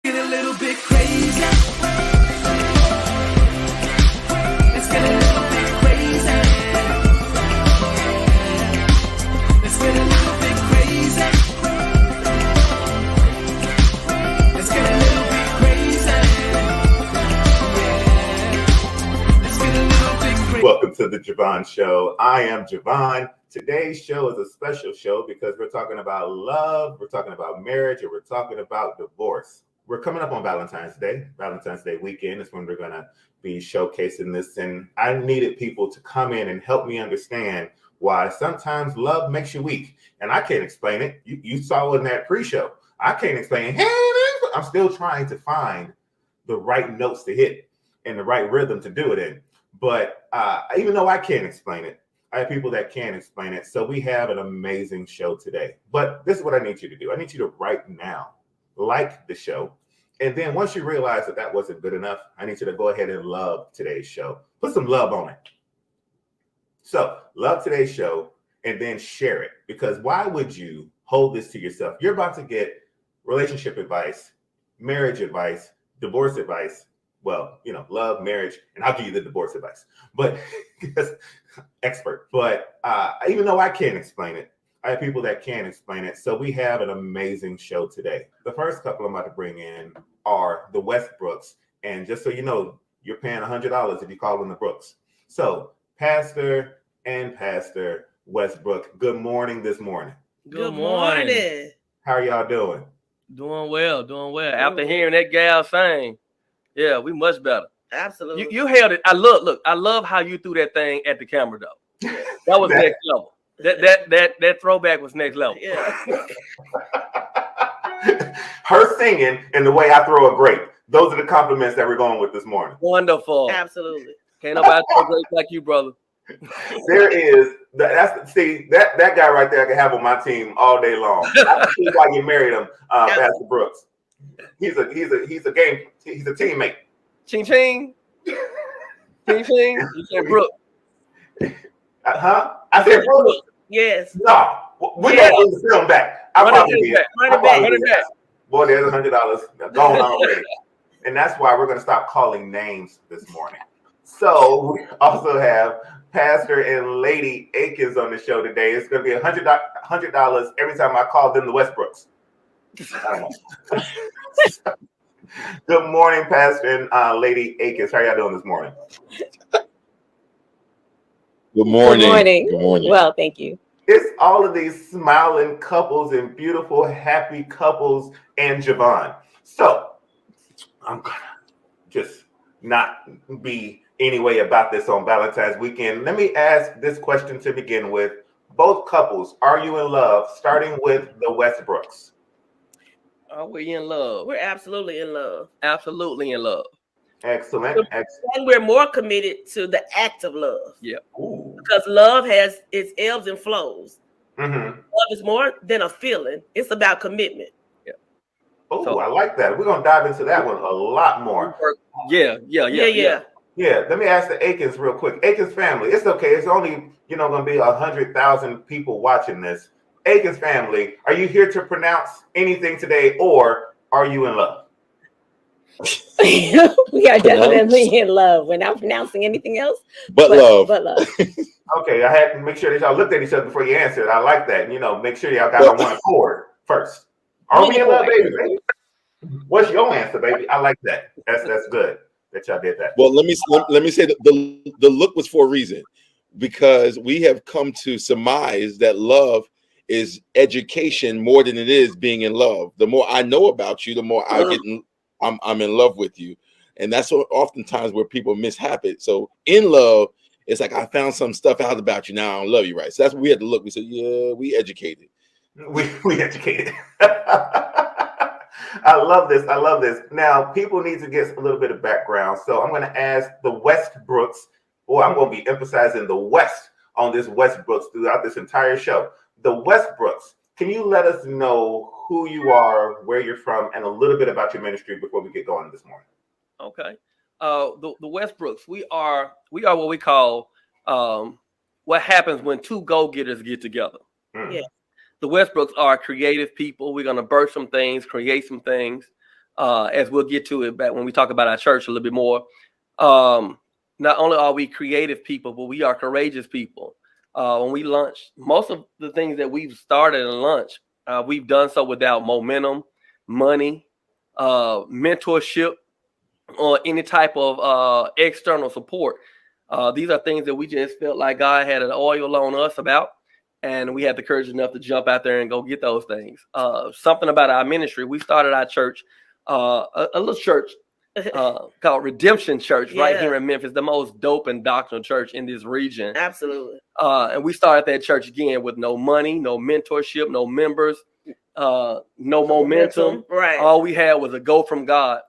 Get a little bit crazy. Let's get a little bit crazy. Let's get a little bit crazy. Let's get a little bit crazy. Let's get a little bit crazy. Welcome to the Javon Show. I am Javon. Today's show is a special show because we're talking about love, we're talking about marriage, and we're talking about divorce. We're coming up on Valentine's Day. Valentine's Day weekend is when we're going to be showcasing this. And I needed people to come in and help me understand why sometimes love makes you weak. And I can't explain it. You saw in that pre-show. I can't explain it. Hey, I'm still trying to find the right notes to hit and the right rhythm to do it in. But even though I can't explain it, I have people that can explain it. So we have an amazing show today. But this is what I need you to do. I need you to right now like the show. And then once you realize that that wasn't good enough, I need you to go ahead and love today's show. Put some love on it. So love today's show and then share it. Because why would you hold this to yourself? You're about to get relationship advice, marriage advice, divorce advice. Well, love, marriage, and I'll give you the divorce advice. But expert. But even though I can't explain it, I have people that can explain it. So we have an amazing show today. The first couple I'm about to bring in are the Westbrooks. And just so you know, you're paying $100 if you call them the Brooks. So Pastor and Pastor Westbrook, good morning this morning. Good morning. How are y'all doing? Doing well. After hearing that gal sing, yeah, we much better. Absolutely. You held it. I love how you threw that thing at the camera though. That was next level. That throwback was next level. Yeah. Her singing and the way I throw a grape. Those are the compliments that we're going with this morning. Wonderful. Absolutely. Can't nobody throw grapes like you, brother. There is that guy right there I can have on my team all day long. I see why you married him, Pastor Brooks. He's a teammate. Ching ching. Ching ching. You said Brooke. I said Brooks. Yes. No. We're going to bring the film back. I'll probably be back. Boy, there's $100 gone already. And that's why we're going to stop calling names this morning. So we also have Pastor and Lady Akins on the show today. It's going to be $100 every time I call them the Westbrooks. I don't know. Good morning, Pastor and Lady Akins. How are y'all doing this morning? Good morning. Good morning. Well, thank you. It's all of these smiling couples and beautiful, happy couples and Javon. So I'm going to just not be any way about this on Valentine's weekend. Let me ask this question to begin with. Both couples, are you in love? Starting with the Westbrooks. Are we in love? We're absolutely in love. Absolutely in love. Excellent. And we're more committed to the act of love. Yeah. Ooh. Because love has its ebbs and flows. Mm-hmm. Love is more than a feeling. It's about commitment. Yeah. Oh, So, I like that. We're going to dive into that one a lot more. Yeah. Yeah, let me ask the Akins real quick. Akins family, it's okay. It's only, going to be 100,000 people watching this. Akins family, are you here to pronounce anything today, or are you in love? We are definitely in love. We're not pronouncing anything else but love. But love. Okay, I had to make sure that y'all looked at each other before you answered. I like that. Make sure y'all got on one accord first. Are we in love, baby? What's your answer, baby? I like that. That's good that y'all did that. Well, let me say that the look was for a reason, because we have come to surmise that love is education more than it is being in love. The more I know about you, the more I'm in love with you. And that's oftentimes where people mishap it. So in love, it's like, I found some stuff out about you. Now I don't love you, right? So that's what we had to look. We said, yeah, we educated. We educated. I love this. Now, people need to get a little bit of background. So I'm going to ask the Westbrooks. Boy, I'm going to be emphasizing the West on this Westbrooks throughout this entire show. The Westbrooks, can you let us know who you are, where you're from, and a little bit about your ministry before we get going this morning? Okay. The Westbrooks, we are what we call what happens when two go-getters get together. Yeah. The Westbrooks are creative people. We're going to birth some things, create some things. as we'll get to it back when we talk about our church a little bit more. Not only are we creative people, but we are courageous people. When we launch, most of the things that we've started and launched, we've done so without momentum, money, mentorship, or any type of external support. These are things that we just felt like God had an oil on us about, and we had the courage enough to jump out there and go get those things. Something about our ministry, we started our church, a little church called Redemption Church right here in Memphis, the most dope and doctrinal church in this region. Absolutely. And we started that church again with no money, no mentorship, no members, no momentum. Right. All we had was a go from God.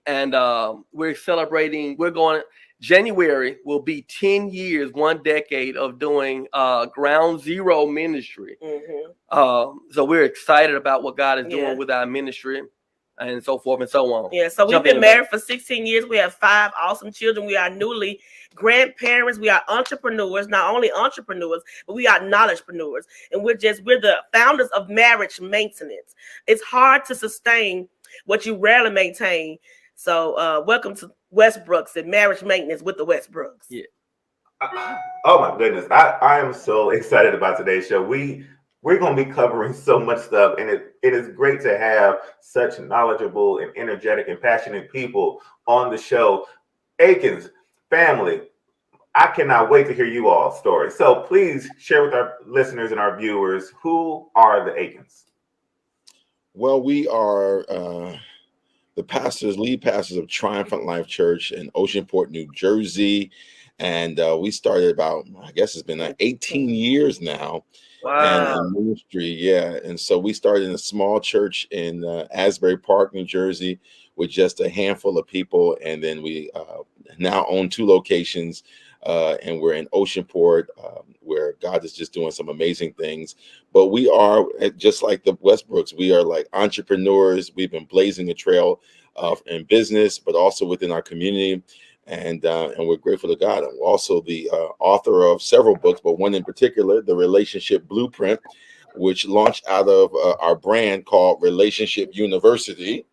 And we're celebrating, January will be 10 years, 1 decade of doing ground zero ministry. So we're excited about what God is doing with our ministry and so forth and so on. Yeah, so we've been married for 16 years. We have 5 awesome children. We are newly grandparents. We are entrepreneurs, not only entrepreneurs, but we are knowledgepreneurs. And we're the founders of marriage maintenance. It's hard to sustain what you rarely maintain. So welcome to Westbrooks and marriage maintenance with the Westbrooks. Yeah. Oh my goodness. I am so excited about today's show. We're going to be covering so much stuff, and it is great to have such knowledgeable and energetic and passionate people on the show. Akins family, I cannot wait to hear you all's story. So please share with our listeners and our viewers, who are the Akins? Well, we are the lead pastors of Triumphant Life Church in Oceanport, New Jersey. And we started about, I guess it's been like 18 years now. Wow. And in ministry, yeah. And so we started in a small church in Asbury Park, New Jersey, with just a handful of people. And then we now own 2 locations, and we're in Oceanport, where God is just doing some amazing things. But we are, just like the Westbrooks, we are like entrepreneurs. We've been blazing a trail in business, but also within our community. And we're grateful to God. I'm also the author of several books, but one in particular, The Relationship Blueprint, which launched out of our brand called Relationship University.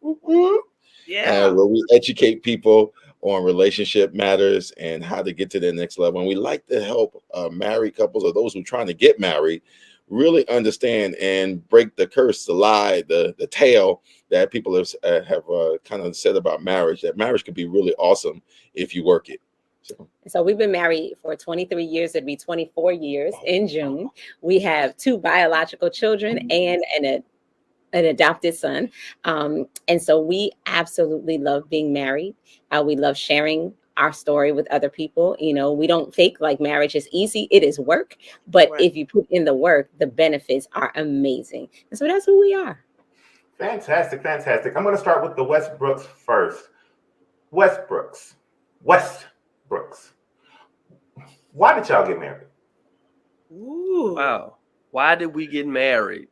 Yeah. Where we educate people on relationship matters and how to get to the next level. And we like to help married couples or those who are trying to get married really understand and break the curse, the lie, the tale that people have kind of said about marriage, that marriage can be really awesome if you work it. So we've been married for 23 years. It'd be 24 years in June. We have 2 biological children and an adopted son. And so we absolutely love being married. We love sharing our story with other people. You know, we don't fake like marriage is easy. It is work. But if you put in the work, the benefits are amazing. And so that's who we are. Fantastic, fantastic. I'm going to start with the Westbrooks first. Westbrooks. Why did y'all get married? Ooh. Wow. Why did we get married?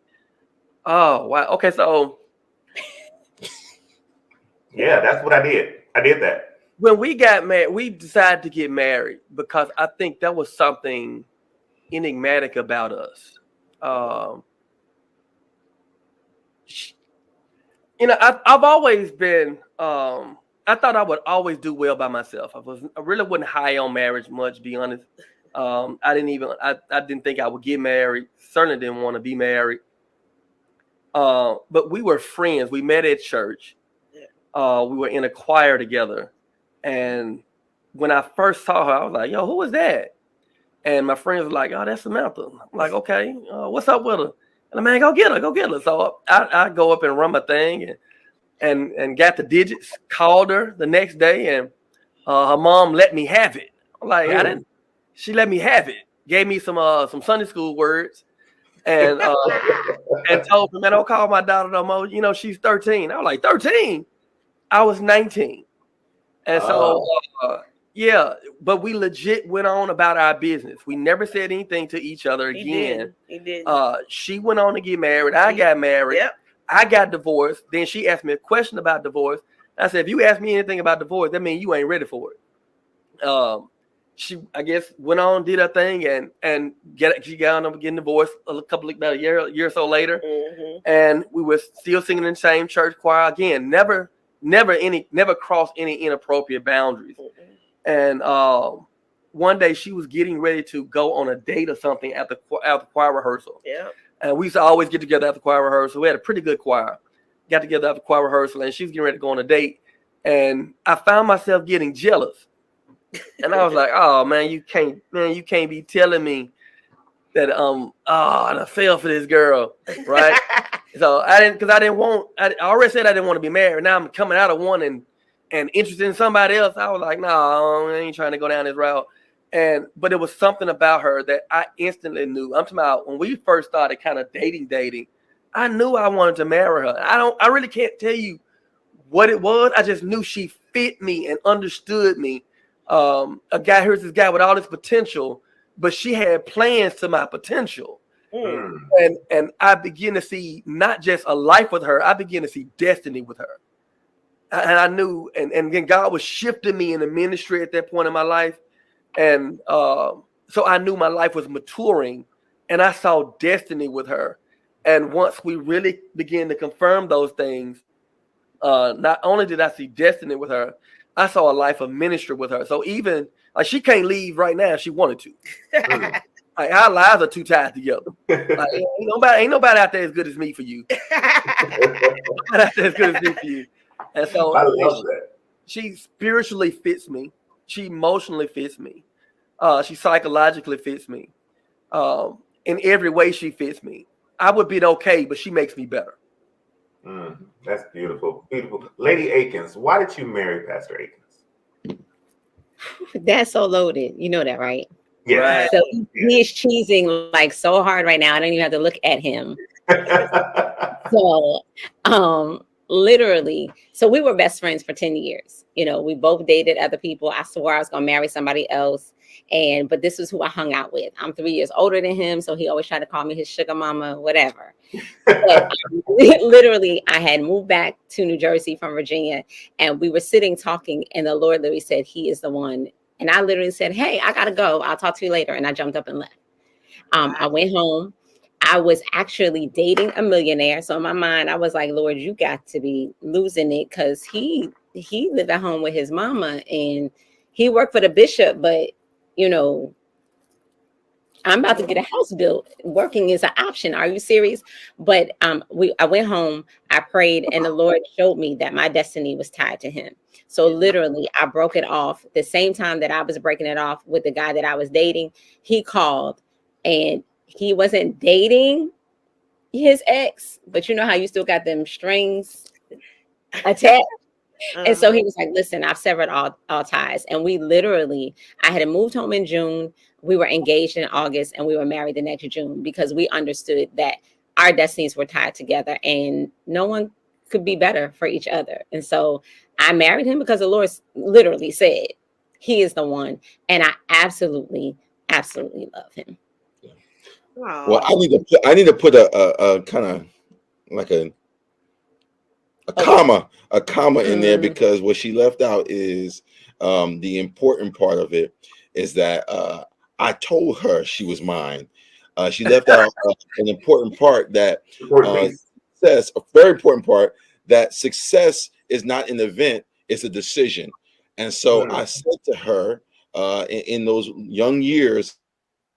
Oh, wow. Okay, so Yeah, that's what I did. I did that. when we got married, we decided to get married because I think that was something enigmatic about us. I've always been, I thought I would always do well by myself. I really wasn't high on marriage much, to be honest. I didn't think I would get married. Certainly didn't want to be married. But we were friends. We met at church. We were in a choir together. And when I first saw her, I was like, yo, who is that? And my friends were like, oh, that's Samantha. I'm like, okay, what's up with her? And I'm like, go get her. So I go up and run my thing and got the digits, called her the next day, and her mom let me have it. I'm like, she let me have it. Gave me some Sunday school words and told me, man, don't call my daughter no more. You know, she's 13. I was like, 13? I was 19. And so, but we legit went on about our business. We never said anything to each other again. He did. She went on to get married. I got married. Yep. I got divorced. Then she asked me a question about divorce. I said, if you ask me anything about divorce, that means you ain't ready for it. she, I guess, went on, did her thing, and she got on getting divorced about a year or so later. Mhm. And we were still singing in the same church choir. Again, never crossed any inappropriate boundaries. And one day she was getting ready to go on a date or something at the choir rehearsal. Yeah. And we used to always get together after choir rehearsal. We had a pretty good choir. Got together after choir rehearsal, and she was getting ready to go on a date. And I found myself getting jealous. And I was like, "Oh man, you can't be telling me that I fell for this girl, right?" So I already said I didn't want to be married. Now I'm coming out of one and interested in somebody else. I was like, no, I ain't trying to go down this route. But it was something about her that I instantly knew. I'm talking about when we first started kind of dating. I knew I wanted to marry her. I really can't tell you what it was. I just knew she fit me and understood me. Here's this guy with all this potential, but she had plans to my potential. And I begin to see not just a life with her, I begin to see destiny with her. And I knew, and then God was shifting me in the ministry at that point in my life. And so I knew my life was maturing, and I saw destiny with her. And once we really began to confirm those things, not only did I see destiny with her, I saw a life of ministry with her. So even like she can't leave right now if she wanted to. Like our lives are too tied together. Like, ain't nobody out there as good as me for you. Nobody out there as good as me for you. And so I love that. She spiritually fits me. She emotionally fits me. She psychologically fits me. In every way she fits me. I would be okay, but she makes me better. That's beautiful. Beautiful. Lady Akins, why did you marry Pastor Akins? That's so loaded. You know that, right? Yeah. Right. So he is cheesing like so hard right now. I don't even have to look at him. So literally, so we were best friends for 10 years. You know, we both dated other people. I swore I was gonna marry somebody else. But this is who I hung out with. I'm 3 years older than him, so he always tried to call me his sugar mama, whatever. But literally, I had moved back to New Jersey from Virginia, and we were sitting talking, and the Lord literally said, he is the one. And I literally said, hey, I gotta go. I'll talk to you later. And I jumped up and left. I went home. I was actually dating a millionaire. So in my mind, I was like, Lord, you got to be losing it, because he lived at home with his mama, and he worked for the bishop, but you know, I'm about to get a house built. Working is an option. Are you serious? But I went home, I prayed, and the Lord showed me that my destiny was tied to him. So literally, I broke it off. The same time that I was breaking it off with the guy that I was dating, he called, and he wasn't dating his ex, but you know how you still got them strings attached. And so he was like, listen, I've severed all ties. And we literally, I had moved home in June. We were engaged in August, and we were married the next June, because we understood that our destinies were tied together and no one could be better for each other. And so I married him because the Lord literally said, he is the one. And I absolutely, absolutely love him. Well, I need to put a kind of like a comma in there, because what she left out is the important part of it is that I told her she was mine. She left out an important part that success, a very important part, that success is not an event, it's a decision. And so I said to her in those young years,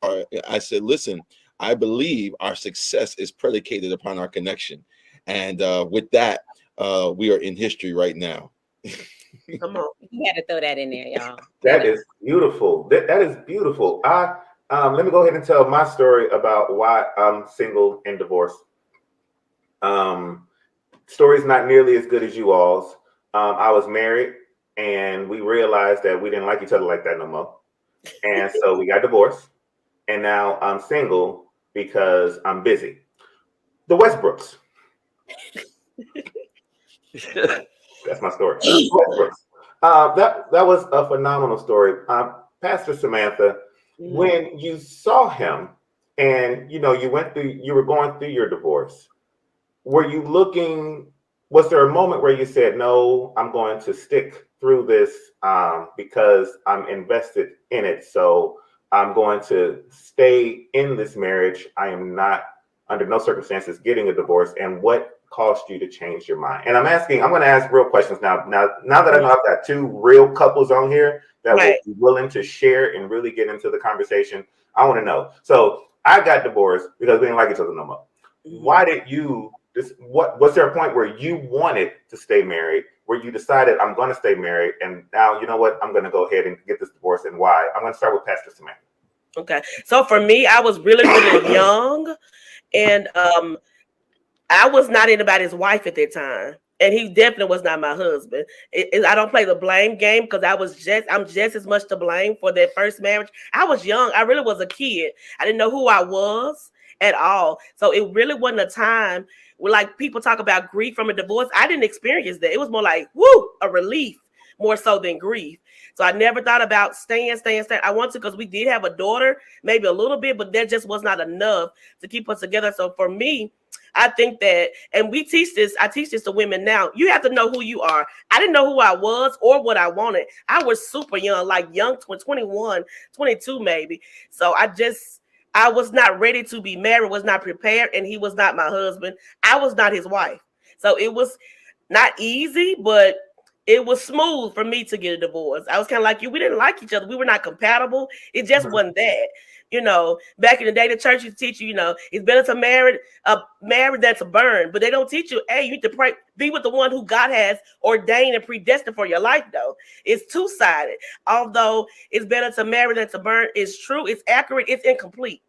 I said, listen, I believe our success is predicated upon our connection. And with that, we are in history right now. Come on. You had to throw that in there, y'all. That is beautiful. That is beautiful. Let me go ahead and tell my story about why I'm single and divorced. Story's not nearly as good as you all's. I was married, and we realized that we didn't like each other like that no more. And so we got divorced. And now I'm single because I'm busy. The Westbrooks. That's my story. Westbrooks. That was a phenomenal story. Pastor Samantha, when you saw him and you were going through your divorce, were you looking Was there a moment where you said, no, I'm going to stick through this because I'm invested in it? So I'm going to stay in this marriage. I am not, under no circumstances, getting a divorce. And what caused you to change your mind? And I'm going to ask real questions now. Now that I know I've got two real couples on here that will be willing to share and really get into the conversation, I want to know. So I got divorced because we didn't like each other no more. Why did you? Was there a point where you wanted to stay married, where you decided I'm going to stay married, and now you know what, I'm going to go ahead and get this divorce, and why? I'm going to start with Pastor Samantha. Okay, so for me, I was really, really young, and I was not anybody's wife at that time, and he definitely was not my husband. I don't play the blame game because I'm just as much to blame for that first marriage. I was young. I really was a kid. I didn't know who I was at all, so it really wasn't a time. Like people talk about grief from a divorce. I didn't experience that. It was more like, woo, a relief more so than grief. So I never thought about staying. I want to because we did have a daughter, maybe a little bit, but that just was not enough to keep us together. So for me, I think that, and I teach this to women now, you have to know who you are. I didn't know who I was or what I wanted. I was super young, like young, 21, 22 maybe. So I was not ready to be married, was not prepared, and he was not my husband. I was not his wife. So it was not easy, but it was smooth for me to get a divorce. I was kind of like you. We didn't like each other. We were not compatible. It just wasn't that. You know, back in the day, the church used to teach you, it's better to marry than to burn. But they don't teach you, hey, you need to pray, be with the one who God has ordained and predestined for your life, though. It's two-sided. Although it's better to marry than to burn, it's true, it's accurate, it's incomplete.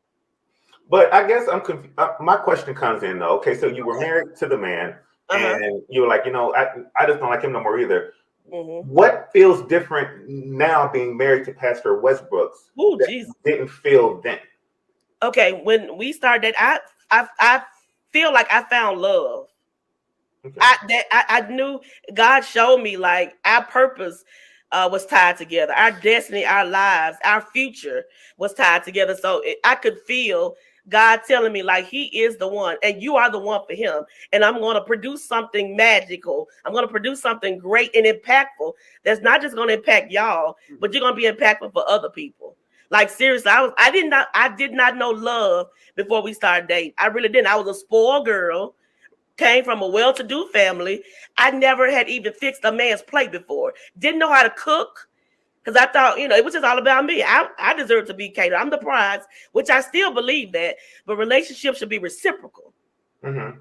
But I guess I'm confused. My question comes in, though. Okay, so you were married to the man, and you were like, I just don't like him no more either. What feels different now being married to Pastor Westbrook that didn't feel then? Okay, when we started, I feel like I found love. Okay. I knew God showed me like our purpose was tied together. Our destiny, our lives, our future was tied together. So I could feel God telling me like he is the one and you are the one for him. And I'm going to produce something magical. I'm going to produce something great and impactful that's not just going to impact y'all, but you're going to be impactful for other people. Like seriously, I did not know love before we started dating. I really didn't. I was a spoiled girl, came from a well-to-do family. I never had even fixed a man's plate before. Didn't know how to cook. Because I thought, it was just all about me. I deserve to be catered. I'm the prize, which I still believe that. But relationships should be reciprocal. And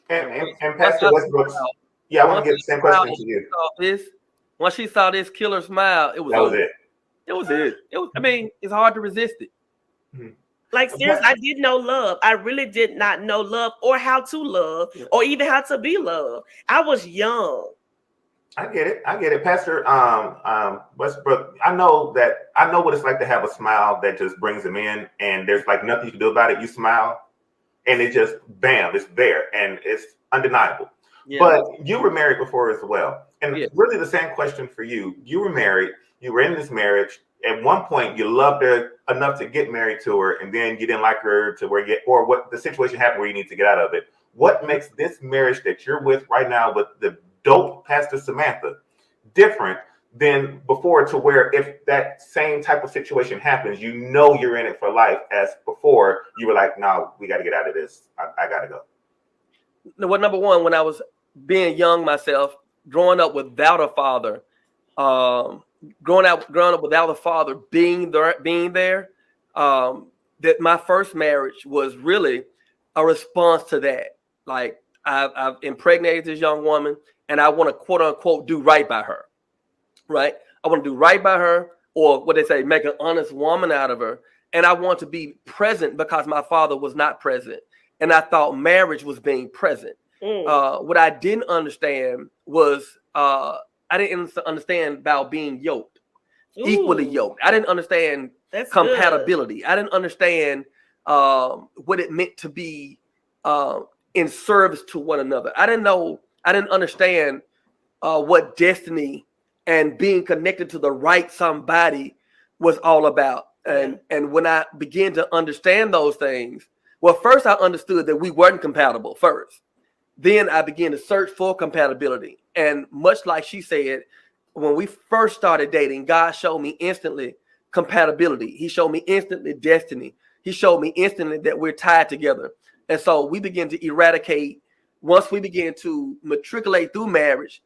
Pastor Westbrook, I want to get the same question to you. Once she saw this killer smile, it was it. It was it. It's hard to resist it. Like seriously, I didn't know love. I really did not know love or how to love or even how to be loved. I was young. I get it. Pastor Westbrook, I know what it's like to have a smile that just brings them in and there's like nothing you can do about it. You smile and it just, bam, it's there and it's undeniable. Yeah. But you were married before as well. And really the same question for you. You were married, you were in this marriage. At one point you loved her enough to get married to her and then you didn't like her to where what the situation happened where you need to get out of it. What makes this marriage that you're with right now with the dope Pastor Samantha different than before, to where if that same type of situation happens, you're in it for life, as before you were like, no, we got to get out of this. I got to go. Well, number one, when I was being young myself, growing up without a father, growing up without a father, being there, that my first marriage was really a response to that. Like I've impregnated this young woman. And I want to, quote unquote, do right by her, right? I want to do right by her, or what they say, make an honest woman out of her. And I want to be present because my father was not present. And I thought marriage was being present. What I didn't understand was I didn't understand about being yoked, equally yoked. I didn't understand compatibility. Good. I didn't understand what it meant to be in service to one another. I didn't understand what destiny and being connected to the right somebody was all about. And when I began to understand those things, well, first I understood that we weren't compatible first. then I began to search for compatibility. And much like she said, when we first started dating, God showed me instantly compatibility. He showed me instantly destiny. He showed me instantly that we're tied together. And so we began to eradicate, once we began to matriculate through marriage,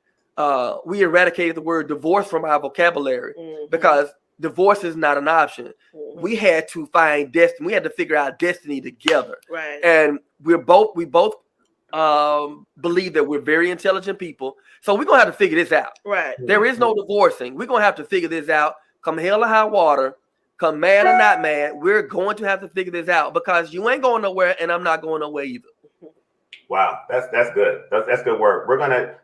we eradicated the word divorce from our vocabulary, because divorce is not an option. We had to find destiny. We had to figure out destiny together. Right. And we both believe that we're very intelligent people. So we're going to have to figure this out. Right. There is no divorcing. We're going to have to figure this out. Come hell or high water, come mad or not mad, we're going to have to figure this out, because you ain't going nowhere and I'm not going nowhere either. Wow, that's good. That's good work. We're gonna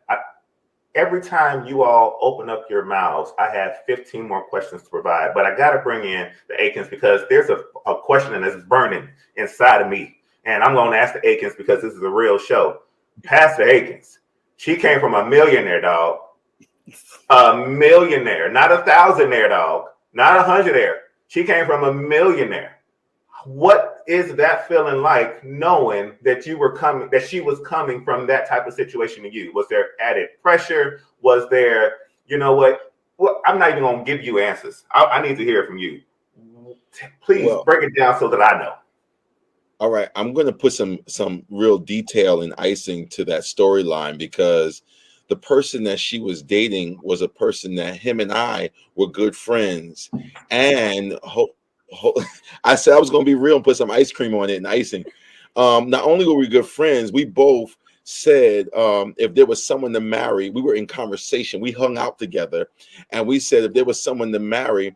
every time you all open up your mouths, I have 15 more questions to provide, but I got to bring in the Akins, because there's a question that's burning inside of me, and I'm going to ask the Akins because this is a real show. Pastor Akins, she came from a millionaire, dog. A millionaire, not a thousandaire, dog, not a hundredaire. She came from a millionaire. What is that feeling like, knowing that you were coming, that she was coming from that type of situation to you? Was there added pressure? Was there, you know what? Well, I'm not even going to give you answers. I need to hear from you. Please break it down so that I know. All right, I'm going to put some real detail and icing to that storyline, because the person that she was dating was a person that him and I were good friends. And I said I was going to be real and put some ice cream on it and icing. Not only were we good friends, we both said if there was someone to marry, we were in conversation. We hung out together, and we said if there was someone to marry,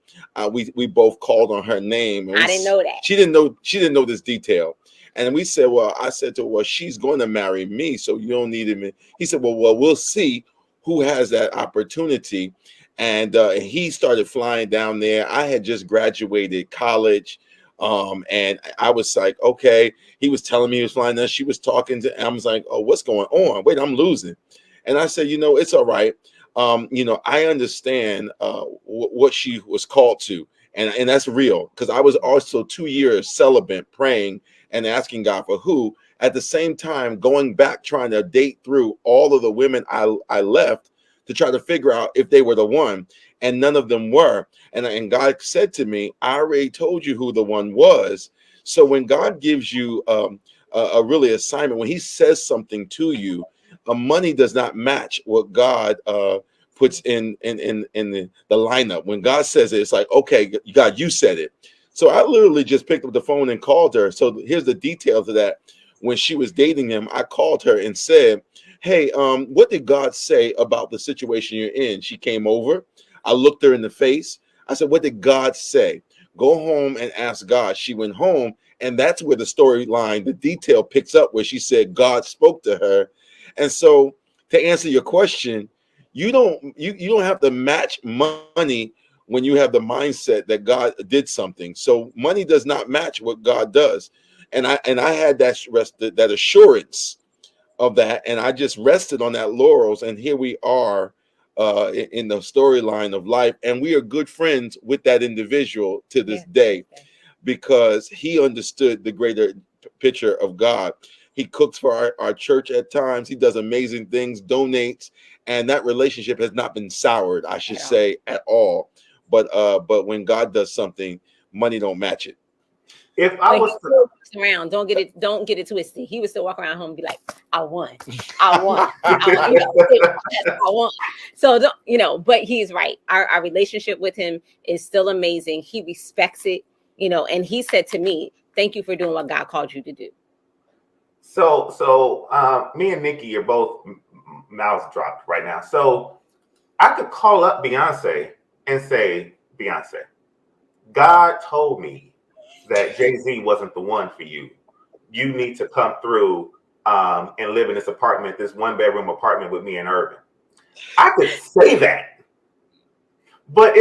we both called on her name. And I didn't know that. She didn't know this detail. And we said, well, I said to her, well, she's going to marry me, so you don't need him. He said, well, we'll see who has that opportunity. And he started flying down there. I had just graduated college. And I was like, okay. He was telling me he was flying down. She was talking to, I was like, oh, what's going on? Wait, I'm losing. And I said, it's all right. I understand what she was called to. And that's real, because I was also 2 years celibate, praying and asking God for who. At the same time, going back, trying to date through all of the women I left to try to figure out if they were the one, and none of them were. And God said to me, I already told you who the one was. So when God gives you a really assignment, when he says something to you, money does not match what God puts in the lineup. When God says it, it's like, okay, God, you said it. So I literally just picked up the phone and called her. So here's the details of that. When she was dating him, I called her and said, hey, what did God say about the situation you're in? She came over. I looked her in the face. I said, what did God say? Go home and ask God. She went home, and that's where the storyline, the detail picks up, where she said God spoke to her. And so to answer your question, you don't have to match money when you have the mindset that God did something. So money does not match what God does. And I had that assurance of that, and I just rested on that laurels, and here we are in the storyline of life, and we are good friends with that individual to this day, because he understood the greater picture of God. He cooks for our church at times. He does amazing things, donates, and that relationship has not been soured, I should say, at all. But when God does something, money don't match it. If I was around, don't get it twisted. He would still walk around home and be like, I won. I won. So but he's right. Our relationship with him is still amazing. He respects it, and he said to me, thank you for doing what God called you to do. So me and Nikki are both mouths dropped right now. So I could call up Beyonce and say, Beyonce, God told me that Jay-Z wasn't the one for you. You need to come through and live in this apartment, this 1-bedroom apartment with me in Urban. I could say that, but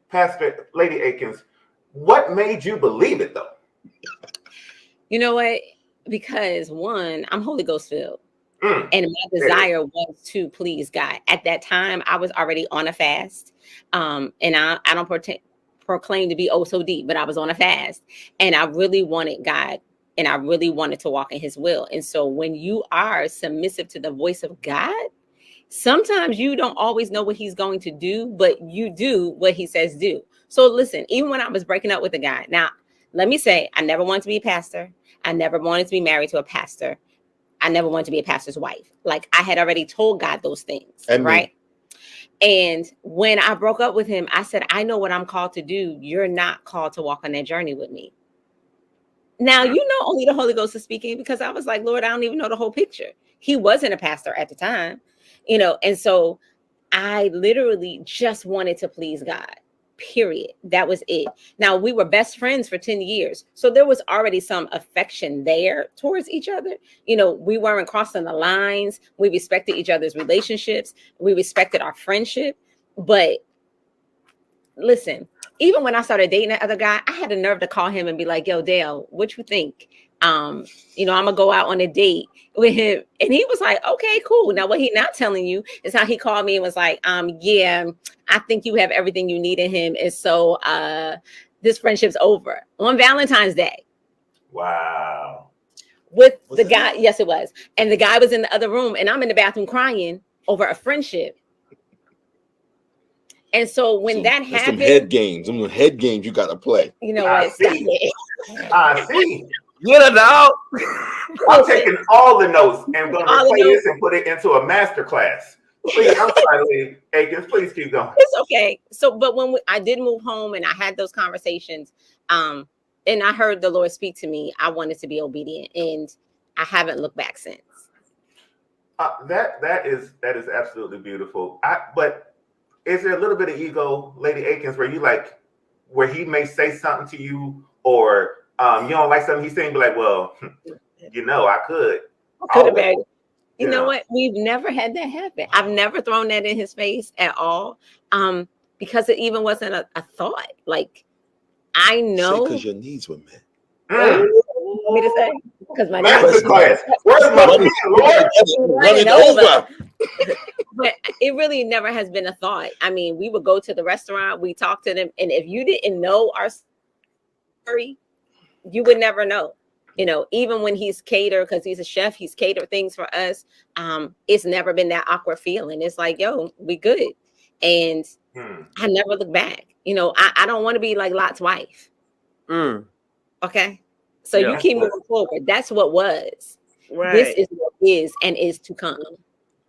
Pastor Lady Akins, what made you believe it though? You know what? Because one, I'm Holy Ghost filled. And my desire was to please God. At that time, I was already on a fast. And I don't proclaim to be so deep, but I was on a fast. And I really wanted God and I really wanted to walk in his will. And so when you are submissive to the voice of God, sometimes you don't always know what he's going to do, but you do what he says do. So listen, even when I was breaking up with a guy, now let me say, I never wanted to be a pastor. I never wanted to be married to a pastor. I never wanted to be a pastor's wife. Like, I had already told God those things, And me. right? And when I broke up with him, I said, I know what I'm called to do. You're not called to walk on that journey with me. Now, you know, only the Holy Ghost is speaking, because I was like, Lord, I don't even know the whole picture. He wasn't a pastor at the time, you know, and so I literally just wanted to please God. Period. That was it. Now, we were best friends for 10 years. So there was already some affection there towards each other. You know, we weren't crossing the lines. We respected each other's relationships. We respected our friendship. But listen, even when I started dating that other guy, I had the nerve to call him and be like, yo, Dale, what you think? You know, I'm gonna go out on a date with him. And he was like, okay, cool. Now, what he not telling you is how he called me and was like, yeah, I think you have everything you need in him. And so this friendship's over on Valentine's Day. Wow. With the guy. Yes, it was. And the guy was in the other room and I'm in the bathroom crying over a friendship. And so when that happened, some head games, some head games you got to play. You know I what? Stop see. it. I see. Get it out. I'm taking all the notes and going All to the play notes. this and put it into a master class. Please, I'm sorry, Lady Akins. Please keep going. It's okay. So, but when I did move home and I had those conversations, and I heard the Lord speak to me, I wanted to be obedient, and I haven't looked back since. That is absolutely beautiful. But is there a little bit of ego, Lady Akins, where you like, where he may say something to you, or you don't like something he's saying, be like, well, you know, I could have been. You know Yeah. what? We've never had that happen. I've never thrown that in his face at all, because it even wasn't a thought. Like, I know. Because your needs were met. You want me to say? Because my Master class. Where's my pen, Lord? Running over. But it really never has been a thought. I mean, we would go to the restaurant, we talk to them, and if you didn't know our story, you would never know. You know, even when he's catered, because he's a chef, he's catered things for us. It's never been that awkward feeling. It's like, yo, we good. And I never look back. You know, I don't want to be like Lot's wife. Okay. So you keep moving forward. That's what was. Right. This is what is and is to come.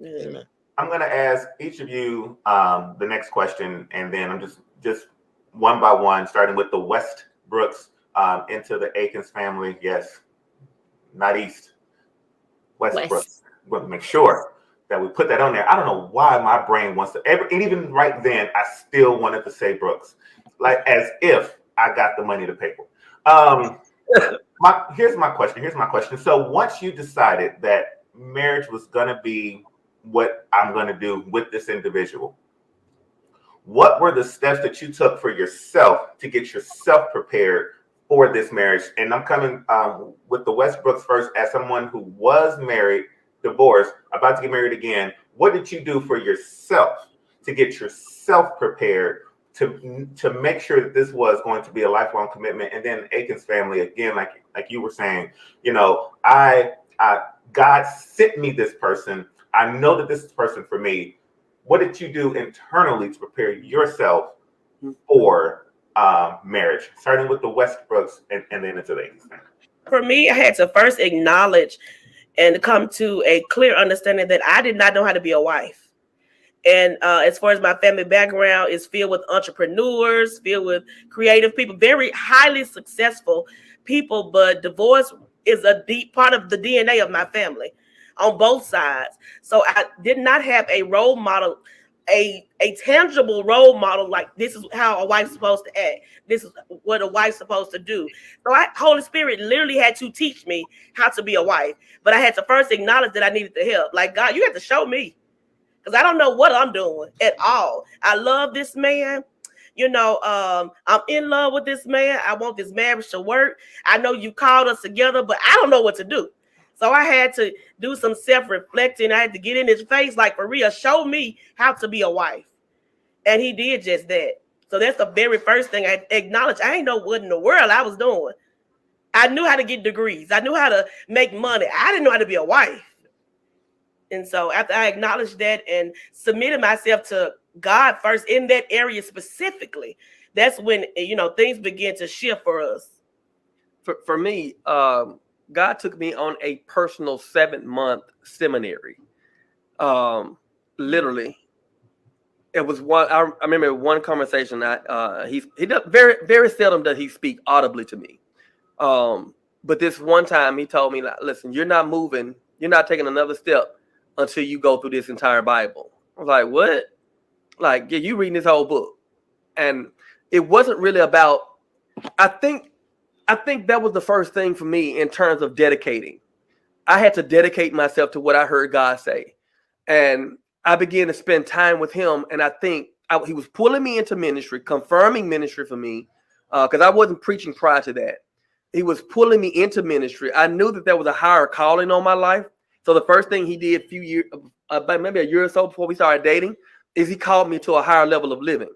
Amen. I'm going to ask each of you the next question, and then I'm just one by one, starting with the Westbrooks into the Akins family. Yes, not East. Westbrooks. We're going to make sure that we put that on there. I don't know why my brain wants to, and even right then, I still wanted to say Brooks, like as if I got the money to pay for it. Here's my question. So once you decided that marriage was going to be what I'm going to do with this individual, what were the steps that you took for yourself to get yourself prepared for this marriage? And I'm coming with the Westbrooks first, as someone who was married, divorced, about to get married again. What did you do for yourself to get yourself prepared to make sure that this was going to be a lifelong commitment? And then Akins family, again, like you were saying, you know, God sent me this person. I know that this is the person for me. What did you do internally to prepare yourself for marriage, starting with the Westbrooks and then into the Akins family? For me, I had to first acknowledge and come to a clear understanding that I did not know how to be a wife. And as far as my family background is filled with entrepreneurs, filled with creative people, very highly successful people, but divorce is a deep part of the DNA of my family on both sides. So I did not have a role model, a tangible role model, like this is how a wife's supposed to act. This is what a wife's supposed to do. So Holy Spirit literally had to teach me how to be a wife. But I had to first acknowledge that I needed the help. Like, God, you have to show me, because I don't know what I'm doing at all. I love this man. You know, I'm in love with this man. I want this marriage to work. I know you called us together, but I don't know what to do. So I had to do some self-reflecting. I had to get in his face, like, for real, show me how to be a wife. And he did just that. So that's the very first thing I acknowledged. I ain't know what in the world I was doing. I knew how to get degrees. I knew how to make money. I didn't know how to be a wife. And so after I acknowledged that and submitted myself to God first in that area specifically, that's when, you know, things began to shift for us. For me, God took me on a personal 7-month seminary. Literally, it was one. I remember one conversation. He does very seldom does he speak audibly to me. But this one time he told me, like, listen, you're not moving. You're not taking another step until you go through this entire Bible. I was like, what? Like, yeah, you reading this whole book. And it wasn't really about, I think that was the first thing for me in terms of dedicating. I had to dedicate myself to what I heard God say. And I began to spend time with him. And I think he was pulling me into ministry, confirming ministry for me, because I wasn't preaching prior to that. He was pulling me into ministry. I knew that there was a higher calling on my life. So the first thing he did a few years, about maybe a year or so before we started dating, is he called me to a higher level of living.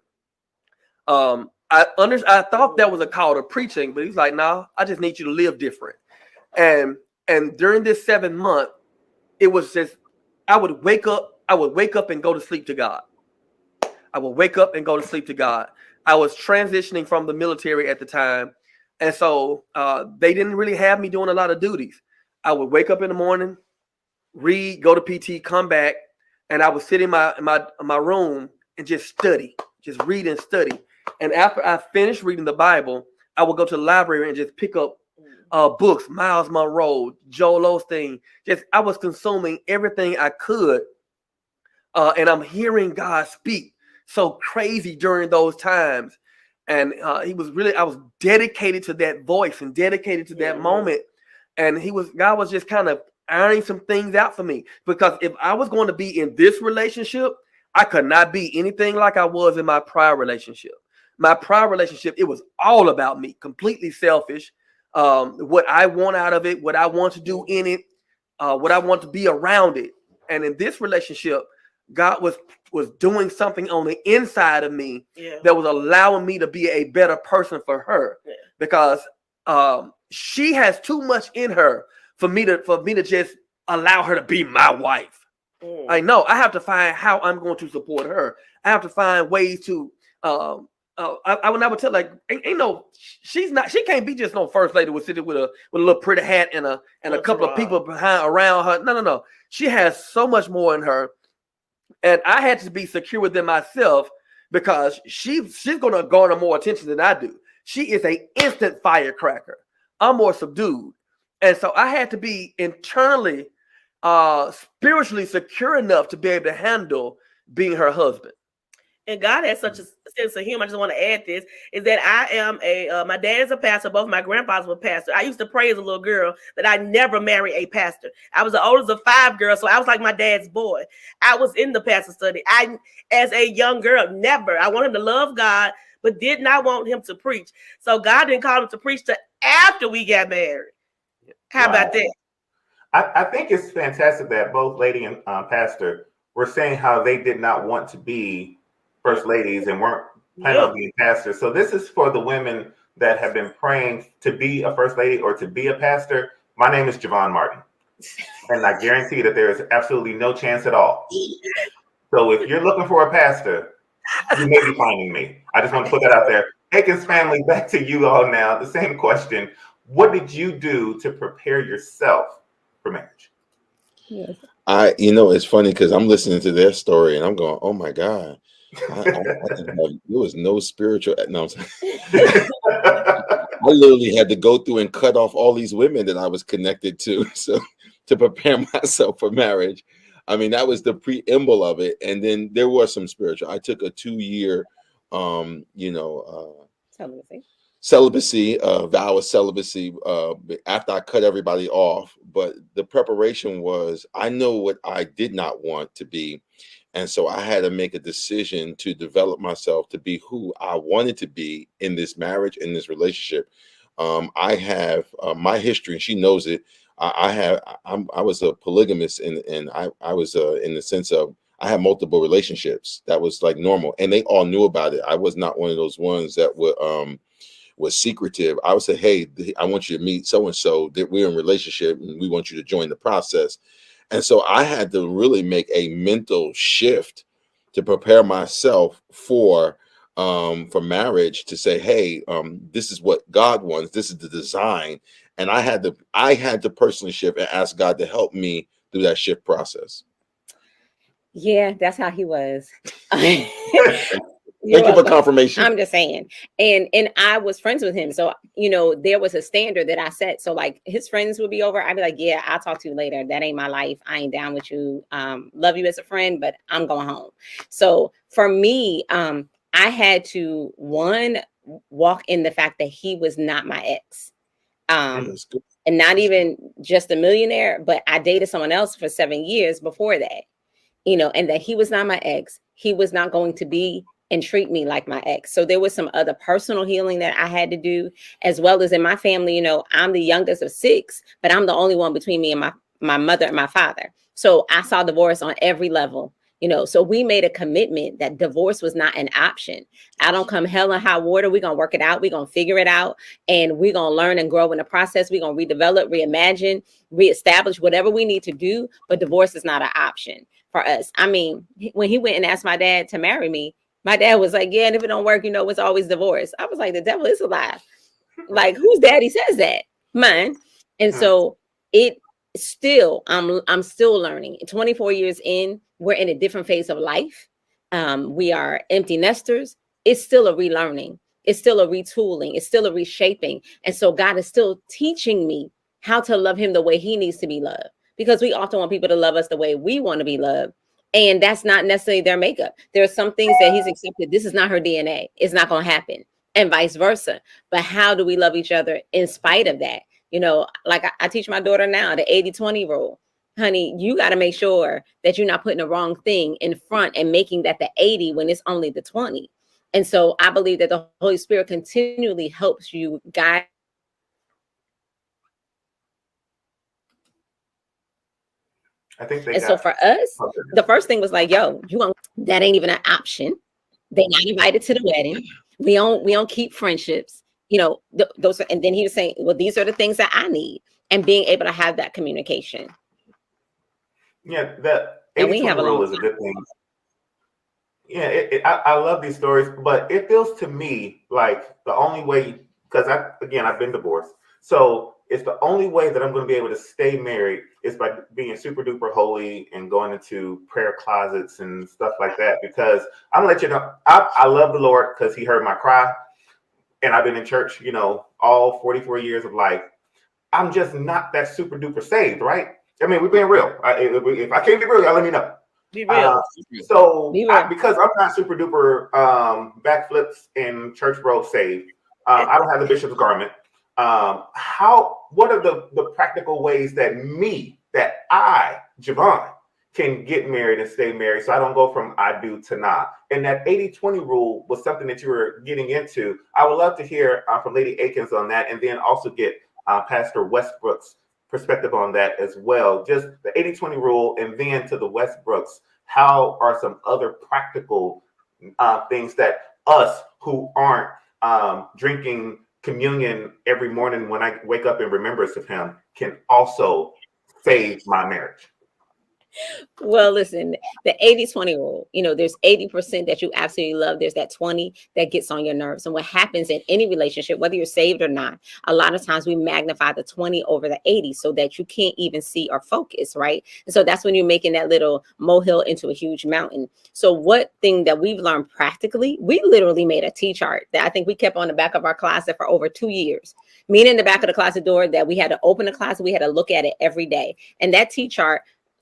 I thought that was a call to preaching, but he's like, no, I just need you to live different. And during this 7 month, it was just, I would wake up and go to sleep to God. I would wake up and go to sleep to God. I was transitioning from the military at the time. And so they didn't really have me doing a lot of duties. I would wake up in the morning, read, go to PT, come back, and I would sit in my room and just study, just read and study. And after I finished reading the Bible, I would go to the library and just pick up books, Miles Monroe, Joel Osteen. I was consuming everything I could, and I'm hearing God speak so crazy during those times. And I was dedicated to that voice and dedicated to that moment. And God was just kind of ironing some things out for me, because if I was going to be in this relationship, I could not be anything like I was in my prior relationship. My prior relationship, it was all about me, completely selfish. What I want out of it, what I want to do in it, what I want to be around it. And in this relationship, God was doing something on the inside of me that was allowing me to be a better person for her, because she has too much in her for me to just allow her to be my wife. I know I have to find how I'm going to support her. I have to find ways to I would tell, like, she can't be just no first lady sitting with a little pretty hat and a couple of people around her. No. She has so much more in her. And I had to be secure within myself, because she's going to garner more attention than I do. She is an instant firecracker. I'm more subdued. And so I had to be internally, spiritually secure enough to be able to handle being her husband. And God has such a sense of humor. I just want to add this, is that I am my dad is a pastor. Both my grandfathers were pastors. I used to pray as a little girl that I never marry a pastor. I was the oldest of 5 girls, so I was like my dad's boy. I was in the pastor study. As a young girl, never. I wanted to love God, but did not want him to preach. So God didn't call him to preach till after we got married. How about that? I think it's fantastic that both lady and pastor were saying how they did not want to be first ladies and weren't planning on being pastors. So this is for the women that have been praying to be a first lady or to be a pastor. My name is Javon Martin, and I guarantee that there is absolutely no chance at all. So if you're looking for a pastor, you may be finding me. I just want to put that out there. Akins family, back to you all now. The same question. What did you do to prepare yourself for marriage? Yes. It's funny because I'm listening to their story and I'm going, oh my God. There was no spiritual. No, I'm I literally had to go through and cut off all these women that I was connected to, so to prepare myself for marriage. I mean, that was the preamble of it, and then there was some spiritual. I took a 2-year, celibacy, vow of celibacy after I cut everybody off. But the preparation was, I know what I did not want to be. And so I had to make a decision to develop myself to be who I wanted to be in this marriage, in this relationship. I have my history, and she knows it. I was a polygamist, and I was in the sense of I had multiple relationships. That was like normal, and they all knew about it. I was not one of those ones that was secretive, I would say, hey, I want you to meet so-and-so, that we're in a relationship and we want you to join the process. And so I had to really make a mental shift to prepare myself for marriage, to say, hey, this is what God wants. This is the design. And I had to personally shift and ask God to help me through that shift process. Yeah, that's how he was. Thank you for confirmation. I'm just saying. And I was friends with him. So, there was a standard that I set. So like his friends would be over. I'd be like, yeah, I'll talk to you later. That ain't my life. I ain't down with you. Love you as a friend, but I'm going home. So for me, I had to, one, walk in the fact that he was not my ex. And not even just a millionaire, but I dated someone else for 7 years before that, and that he was not my ex. He was not going to be and treat me like my ex. So there was some other personal healing that I had to do, as well as in my family. I'm the youngest of 6, but I'm the only one between me and my mother and my father. So I saw divorce on every level. So we made a commitment that divorce was not an option. I don't come hell and high water. We're going to work it out. We're going to figure it out. And we're going to learn and grow in the process. We're going to redevelop, reimagine, reestablish whatever we need to do. But divorce is not an option for us. I mean, when he went and asked my dad to marry me, my dad was like, yeah, and if it don't work, it's always divorce. I was like, the devil is alive. Like, whose daddy says that? Mine. And so I'm still learning. 24 years in, we're in a different phase of life. We are empty nesters. It's still a relearning. It's still a retooling. It's still a reshaping. And so God is still teaching me how to love him the way he needs to be loved, because we often want people to love us the way we want to be loved. And that's not necessarily their makeup. There are some things that he's accepted. This is not her DNA. It's not going to happen, and vice versa. But how do we love each other in spite of that? Like I teach my daughter now, the 80-20 rule. Honey, you got to make sure that you're not putting the wrong thing in front and making that the 80 when it's only the 20. And so I believe that the Holy Spirit continually helps you guide. I think so for us, the first thing was like, yo, that ain't even an option. They not invited to the wedding. We don't keep friendships. Those. And then he was saying, well, these are the things that I need, and being able to have that communication. Yeah, the 80-20 rule is a good thing. Yeah, I love these stories, but it feels to me like the only way, because I've been divorced, so it's the only way that I'm going to be able to stay married is by being super duper holy and going into prayer closets and stuff like that. Because I'm gonna let you know, I love the Lord because he heard my cry, and I've been in church, all 44 years of life. I'm just not that super duper saved, right? I mean, we're being real. If I can't be real, y'all let me know. Be real. Because I'm not super duper backflips and church bro saved. I don't have the bishop's garment. What are the practical ways that I, Javon, can get married and stay married, so I don't go from I do to not? And that 80-20 rule was something that you were getting into. I would love to hear from Lady Akins on that, and then also get Pastor Westbrook's perspective on that as well. Just the 80-20 rule, and then to the Westbrooks, how are some other practical things that us who aren't drinking communion every morning when I wake up in remembrance of him can also save my marriage? Well, listen, the 80-20 rule, there's 80% that you absolutely love. There's that 20 that gets on your nerves. And what happens in any relationship, whether you're saved or not, a lot of times we magnify the 20 over the 80 so that you can't even see or focus, right? And so that's when you're making that little molehill into a huge mountain. So what thing that we've learned practically, we literally made a T-chart that I think we kept on the back of our closet for over 2 years. Meaning the back of the closet door that we had to open the closet, we had to look at it every day. And that T-chart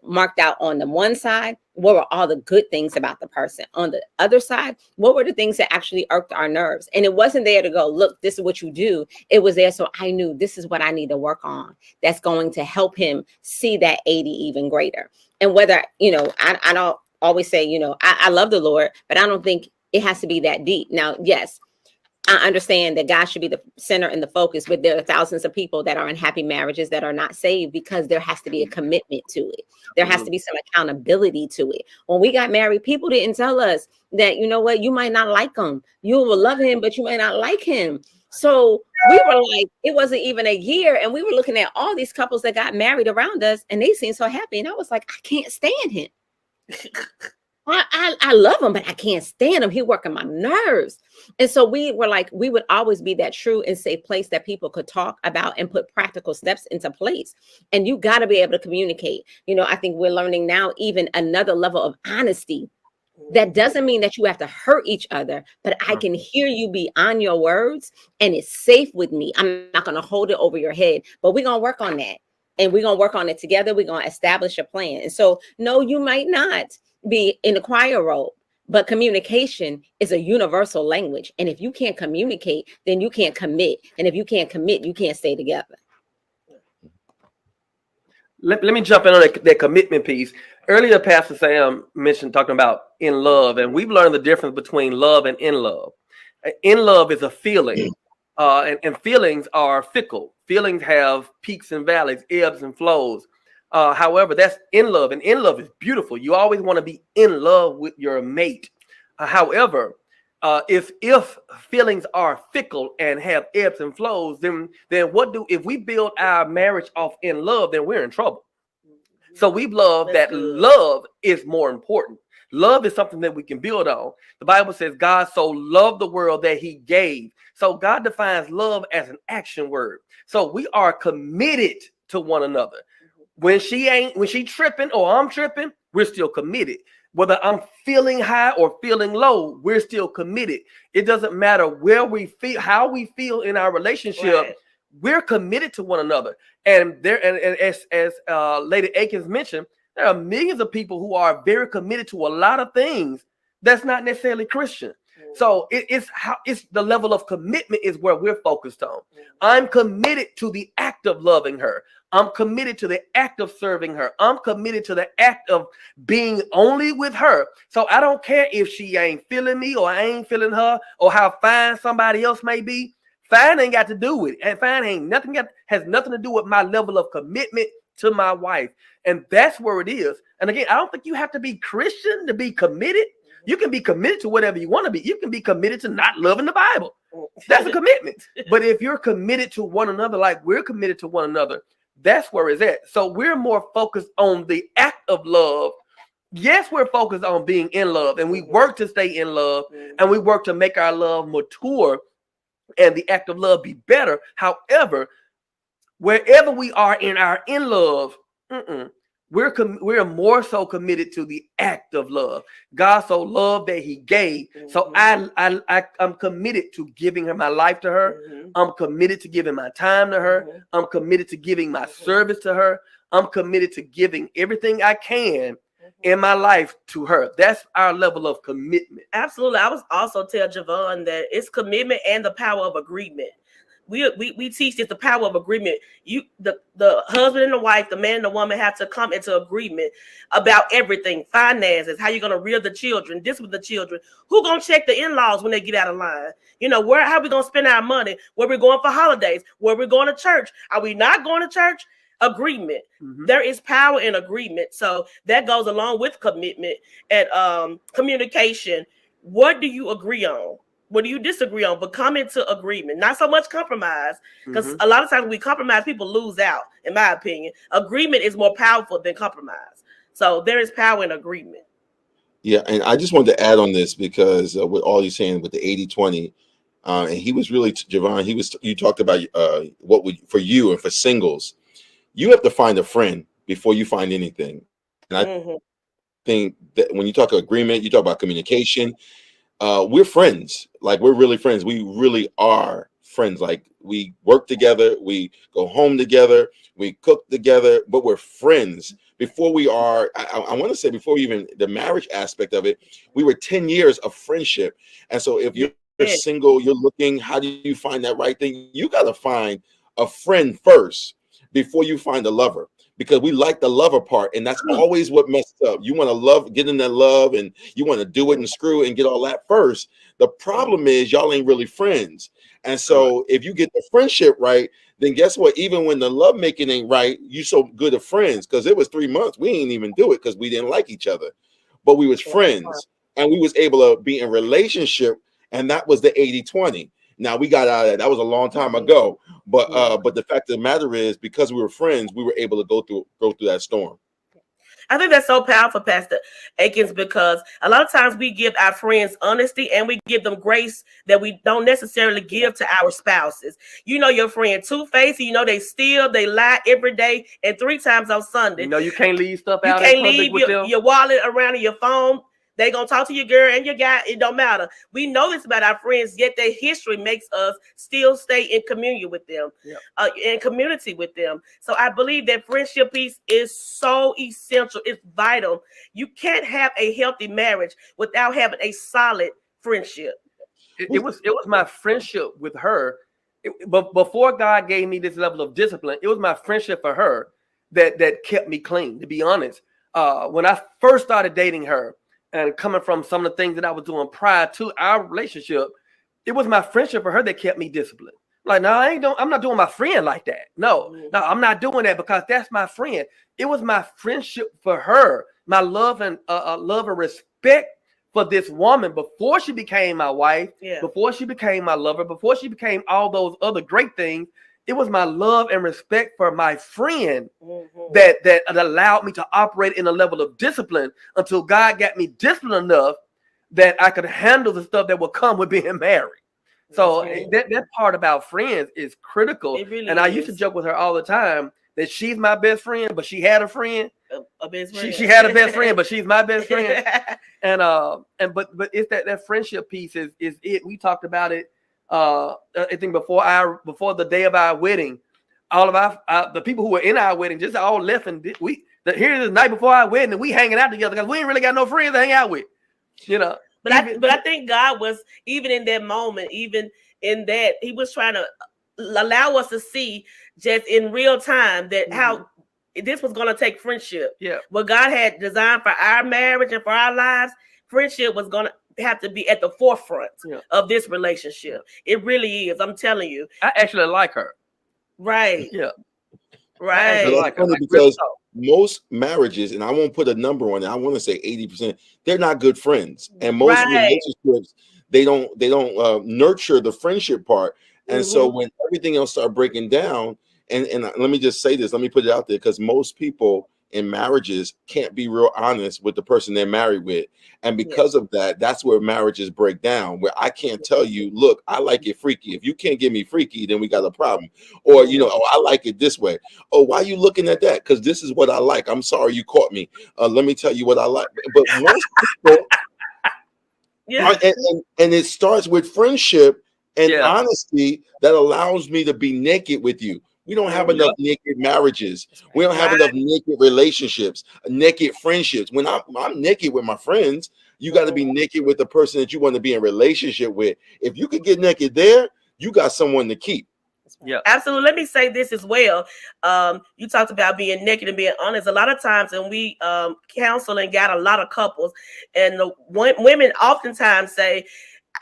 marked out on the one side, what were all the good things about the person? On the other side, what were the things that actually irked our nerves? And it wasn't there to go, look, this is what you do. It was there so I knew this is what I need to work on. That's going to help him see that 80 even greater. And whether, I don't always say, I love the Lord, but I don't think it has to be that deep. Now, yes, I understand that God should be the center and the focus, but there are thousands of people that are in happy marriages that are not saved because there has to be a commitment to it. There has to be some accountability to it. When we got married, people didn't tell us that, you might not like him. You will love him, but you may not like him. So we were like, it wasn't even a year, and we were looking at all these couples that got married around us, and they seemed so happy. And I was like, I can't stand him. I love him, but I can't stand him. He working my nerves. And so we were like, we would always be that true and safe place that people could talk about and put practical steps into place. And you got to be able to communicate. I think we're learning now even another level of honesty. That doesn't mean that you have to hurt each other, but I can hear you beyond your words, and it's safe with me. I'm not going to hold it over your head, but we're going to work on that. And we're going to work on it together. We're going to establish a plan. And so, no, you might not be in the choir role, but communication is a universal language. And if you can't communicate, then you can't commit. And if you can't commit, you can't stay together. Let me jump in on that commitment piece. Earlier, Pastor Sam mentioned talking about in love, and we've learned the difference between love and in love. In love is a feeling, and feelings are fickle. Feelings have peaks and valleys, ebbs and flows. However, that's in love, and in love is beautiful. You always want to be in love with your mate. However, if feelings are fickle and have ebbs and flows, then if we build our marriage off in love, then we're in trouble. So we've loved that love is more important. Love is something that we can build on. The Bible says God so loved the world that he gave. So God defines love as an action word. So we are committed to one another. When she tripping or I'm tripping, we're still committed. Whether I'm feeling high or feeling low, we're still committed. It doesn't matter where we feel, how we feel in our relationship. Right. We're committed to one another. And as Lady Akins mentioned, there are millions of people who are very committed to a lot of things that's not necessarily Christian. Mm-hmm. So it's the level of commitment is where we're focused on. Mm-hmm. I'm committed to the act of loving her. I'm committed to the act of serving her. I'm committed to the act of being only with her. So I don't care if she ain't feeling me or I ain't feeling her or how fine somebody else may be. Fine ain't got to do with it. And fine has nothing to do with my level of commitment to my wife. And that's where it is. And again, I don't think you have to be Christian to be committed. You can be committed to whatever you want to be. You can be committed to not loving the Bible. That's a commitment. But if you're committed to one another, like we're committed to one another, that's where it's at. So we're more focused on the act of love. Yes, we're focused on being in love, and we work to stay in love, and we work to make our love mature and the act of love be better. However, wherever we are in our in love, we're more so committed to the act of love. God so loved that he gave. So I'm committed to giving her my life to her. I'm committed to giving my time to her. I'm committed to giving my service to her. I'm committed to giving everything I can in my life to her. That's our level of commitment. Absolutely. I was also tell Javon that it's commitment and the power of agreement. We teach this, the power of agreement. The husband and the wife, the man and the woman have to come into agreement about everything. Finances, how you're going to rear the children, this with the children. Who going to check the in-laws when they get out of line? How we going to spend our money? Where we going for holidays? Where we going to church? Are we not going to church? Agreement. There is power in agreement. So that goes along with commitment and communication. What do you agree on? What do you disagree on? But come into agreement, not so much compromise, because a lot of times when we compromise, people lose out, in my opinion. Agreement is more powerful than compromise. So there is power in agreement. Yeah, and I just wanted to add on this because with all you're saying with the 80-20, and he was really, Javon, you talked about for you and for singles, you have to find a friend before you find anything. And I think that when you talk agreement, you talk about communication. We're friends. Like, we're really friends. We really are friends. Like, we work together, we go home together, we cook together, but we're friends. Before we are, I want to say before even the marriage aspect of it, we were 10 years of friendship. And so if you're single, you're looking, how do you find that right thing? You got to find a friend first before you find a lover, because we like the lover part, and that's always what messed up. You want to love, get in that love, and you want to do it and screw it and get all that first. The problem is y'all ain't really friends. And so if you get the friendship right, then guess what? Even when the love making ain't right, you so good of friends, because it was 3 months. We ain't even do it because we didn't like each other, but we was friends, and we was able to be in relationship, and that was the 80-20. Now we got out of that. That was a long time ago. But the fact of the matter is, because we were friends, we were able to go through that storm. I think that's so powerful, Pastor Akins, because a lot of times we give our friends honesty and we give them grace that we don't necessarily give to our spouses. You know your friend two-faced, you know they steal, they lie every day and 3 times on Sunday. You know you can't leave stuff You out can't in public leave with them. your wallet around in your phone. They gonna talk to your girl and your guy. It don't matter. We know this about our friends, yet their history makes us still stay in communion with them, in community with them. So I believe that friendship piece is so essential. It's vital. You can't have a healthy marriage without having a solid friendship. It was my friendship with her. But before God gave me this level of discipline, it was my friendship for her that kept me clean. To be honest, when I first started dating her, and coming from some of the things that I was doing prior to our relationship, it was my friendship for her that kept me disciplined. Like, no, I'm not doing my friend like that. No, I'm not doing that because that's my friend. It was my friendship for her, my love and respect for this woman before she became my wife, before she became my lover, before she became all those other great things. It was my love and respect for my friend that allowed me to operate in a level of discipline until God got me disciplined enough that I could handle the stuff that would come with being married. So that part about friends is critical. Really and I used to joke with her all the time that she's my best friend, but she had a friend. A best friend. She had a best friend, but she's my best friend. But it's that friendship piece is it. We talked about it. I think before the day of our wedding, all of the people who were in our wedding just all left, and here's the night before our wedding, and we hanging out together because we ain't really got no friends to hang out with, you know. But I think God was, even in that moment, even in that, He was trying to allow us to see just in real time that how this was going to take friendship. Yeah, what God had designed for our marriage and for our lives, friendship was going to have to be at the forefront of this relationship. It really is. I'm telling you. I actually like her. Right. Yeah. Right. Like her. Because most marriages, and I won't put a number on it, I want to say 80%, they're not good friends. And most relationships, they don't nurture the friendship part. And so when everything else starts breaking down, and let me just say this, let me put it out there, because most people in marriages can't be real honest with the person they're married with. And because of that, that's where marriages break down, where I can't tell you, look, I like it freaky. If you can't give me freaky, then we got a problem. Or, I like it this way. Oh, why are you looking at that? Because this is what I like. I'm sorry you caught me. Let me tell you what I like. But most people, and it starts with friendship and honesty that allows me to be naked with you. We don't have enough naked marriages. We don't have enough naked relationships, naked friendships. When I'm naked with my friends, you got to be naked with the person that you want to be in relationship with. If you could get naked there, you got someone to keep. Yeah, absolutely. Let me say this as well. You talked about being naked and being honest. A lot of times, when we counsel and got a lot of couples, and the women oftentimes say,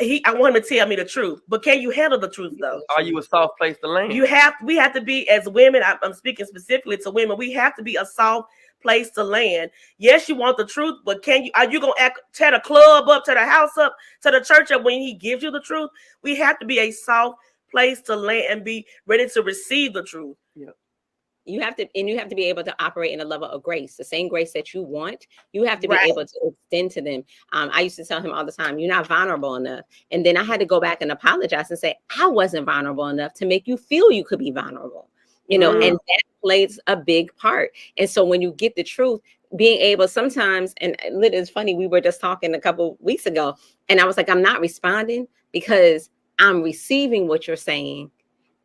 I want him to tell me the truth, but can you handle the truth though? Are you a soft place to land? We have to be, as women, I'm speaking specifically to women, we have to be a soft place to land. Yes, you want the truth, but are you gonna tear the club up, tear the house up, tear the church up when He gives you the truth? We have to be a soft place to land and be ready to receive the truth. Yeah. You have to be able to operate in a level of grace, the same grace that you want. You have to be able to extend to them. I used to tell him all the time, you're not vulnerable enough. And then I had to go back and apologize and say, I wasn't vulnerable enough to make you feel you could be vulnerable, and that plays a big part. And so when you get the truth, being able sometimes, and it's funny, we were just talking a couple weeks ago, and I was like, I'm not responding because I'm receiving what you're saying.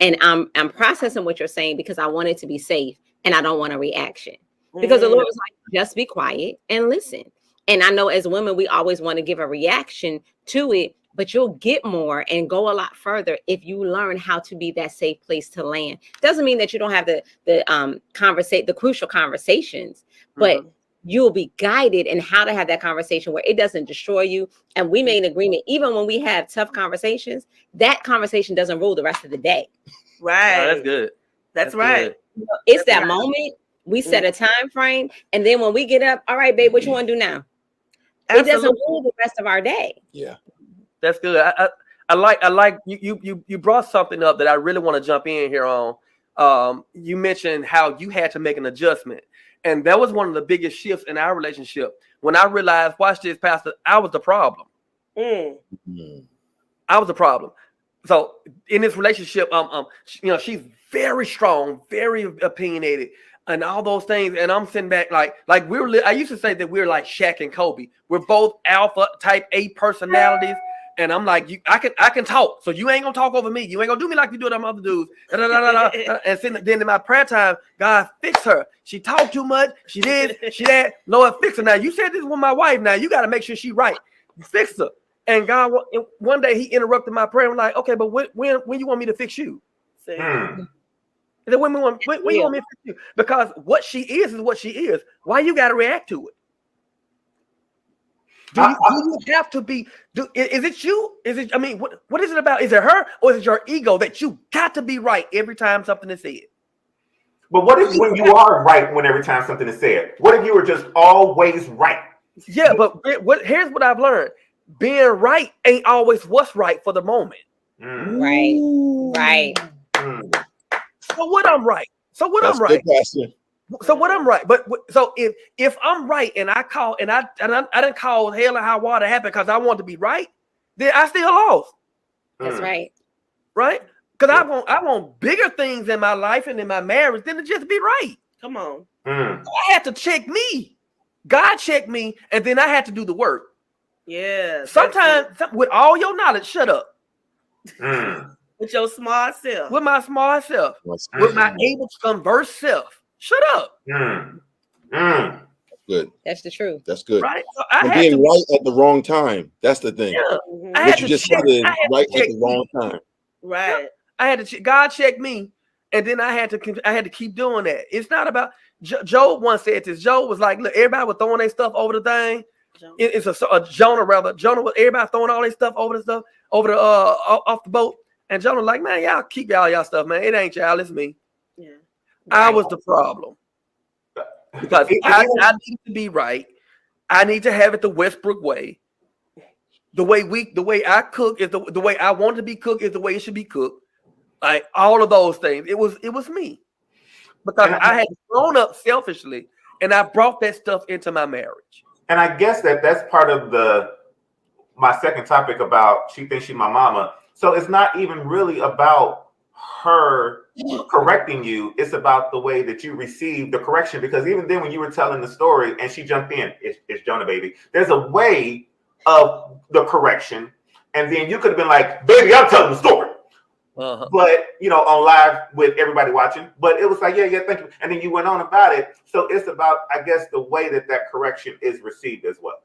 And I'm processing what you're saying because I want it to be safe and I don't want a reaction. Because the Lord was like, just be quiet and listen. And I know as women, we always want to give a reaction to it, but you'll get more and go a lot further if you learn how to be that safe place to land. Doesn't mean that you don't have the crucial conversations, but you'll be guided in how to have that conversation where it doesn't destroy you. And we made an agreement, even when we have tough conversations, that conversation doesn't rule the rest of the day. Right. Oh, that's good. That's right. Good. It's that moment. We set a time frame. And then when we get up, all right, babe, what you want to do now? Absolutely. It doesn't rule the rest of our day. Yeah. That's good. I like you brought something up that I really want to jump in here on. You mentioned how you had to make an adjustment, and that was one of the biggest shifts in our relationship. When I realized, watch this, Pastor, I was the problem. I was the problem. So in this relationship, she's very strong, very opinionated, and all those things. And I'm sitting back like I used to say that we're like Shaq and Kobe. We're both alpha type A personalities. And I'm like, I can talk, so you ain't gonna talk over me. You ain't gonna do me like you do them other dudes. And then in my prayer time, God, fix her. She talked too much. She did. She that. Lord, fix her. Now you said this with my wife. Now you got to make sure she right. Fix her. And God, one day He interrupted my prayer. I'm like, okay, but when you want me to fix you? And then when you want me to fix you? Because what she is what she is. Why you got to react to it? Do you have to be? Is it you? Is it? I mean, what is it about? Is it her or is it your ego that you got to be right every time something is said? But what if when you are right when every time something is said? What if you were just always right? Yeah, but here's what I've learned: being right ain't always what's right for the moment. Right. So what I'm right? That's I'm right? Good, Pastor. So what I'm right, but so if I'm right and I call and I didn't call hell and high water happen because I want to be right, then I still lost. That's right. Right? Because I want bigger things in my life and in my marriage than to just be right. Come on. I had to check me. God checked me, and then I had to do the work. Yeah. Sometimes with all your knowledge, shut up. With your smart self. With my smart self. With my able to converse self. Shut up. Good. That's the truth. That's good. Right? So and being right at the wrong time. That's the thing. Yeah. What you just said is right at the wrong time. Right. I had to God checked me, and then I had to keep doing that. It's not about Job once said this. Job was like, look, everybody was throwing their stuff over the thing. It's a Jonah rather. Jonah was everybody throwing all their stuff over the off the boat. And Jonah was like, man, y'all keep y'all stuff, man. It ain't y'all, it's me. Yeah. I was the problem. Because I need to be right. I need to have it the Westbrook way. The way I cook is the way I want to be cooked is the way it should be cooked. Like all of those things. It was me. Because I had grown up selfishly and I brought that stuff into my marriage. And I guess that's part of my second topic about she thinks she's my mama. So it's not even really about her correcting you. It's about the way that you receive the correction. Because even then when you were telling the story and she jumped in, it's Jonah, baby. There's a way of the correction. And then you could have been like, baby, I'm telling the story. But, on live with everybody watching. But it was like, yeah, thank you. And then you went on about it. So it's about, I guess, the way that correction is received as well.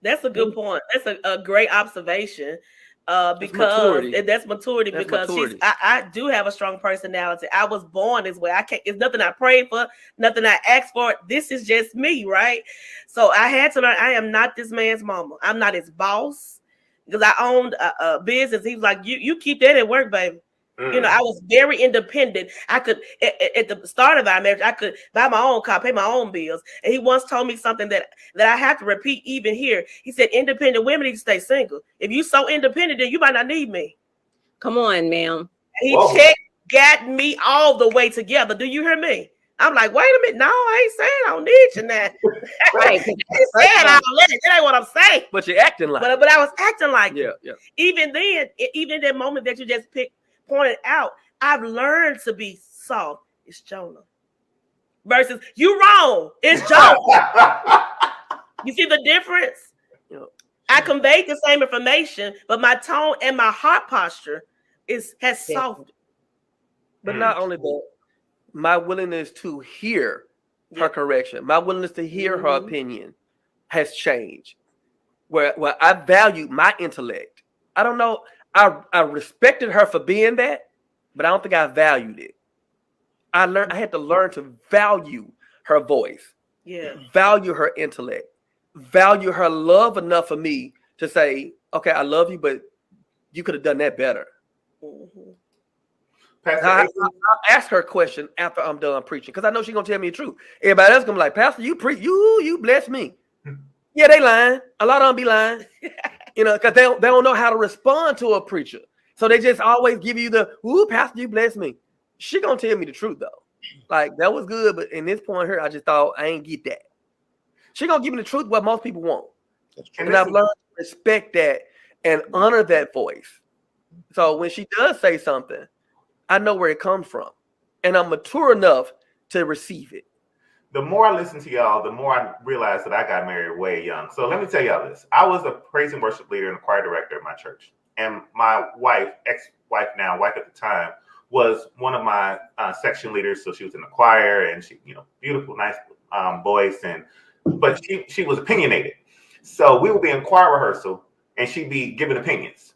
That's a good point. That's a great observation. Because that's maturity. Because I do have a strong personality. I was born this way. It's nothing I prayed for, nothing I asked for. This is just me, right? So I had to learn. I am not this man's mama. I'm not his boss. Because I owned a business. He was like, you keep that at work, baby. I was very independent. I could, at the start of our marriage, I could buy my own car, pay my own bills. And he once told me something that I have to repeat even here. He said, independent women need to stay single. If you're so independent, then you might not need me. Come on, ma'am. He got me all the way together. Do you hear me? I'm like, wait a minute. No, I ain't saying I don't need you now. Right. I ain't saying I don't let it. That ain't what I'm saying. But you're acting like But I was acting like yeah. Even then, even in that moment that you just pointed out, I've learned to be soft. It's Jonah. Versus, you wrong. It's Jonah. You see the difference? I conveyed the same information, but my tone and my heart posture has softened. But not only that, my willingness to hear her correction, my willingness to hear her opinion has changed. Where I value my intellect. I don't know. I respected her for being that, but I don't think I valued it. I had to learn to value her voice, value her intellect, value her love enough for me to say, okay, I love you, but you could have done that better. Pastor, I'll ask her a question after I'm done preaching because I know she's gonna tell me the truth. Everybody else gonna be like, Pastor, you preach, you bless me. Yeah, they lying. A lot of them be lying. You know, because they don't know how to respond to a preacher. So they just always give you the, ooh, Pastor, you bless me. She gonna tell me the truth though. Like that was good, but in this point here, I just thought I ain't get that. She gonna give me the truth what most people want. And I've learned to respect that and honor that voice. So when she does say something, I know where it comes from. And I'm mature enough to receive it. The more I listen to y'all, the more I realize that I got married way young. So let me tell y'all this. I was a praise and worship leader and a choir director at my church. And my wife, ex-wife now, wife at the time, was one of my section leaders. So she was in the choir and she, you know, beautiful, nice voice. But she was opinionated. So we would be in choir rehearsal and she'd be giving opinions.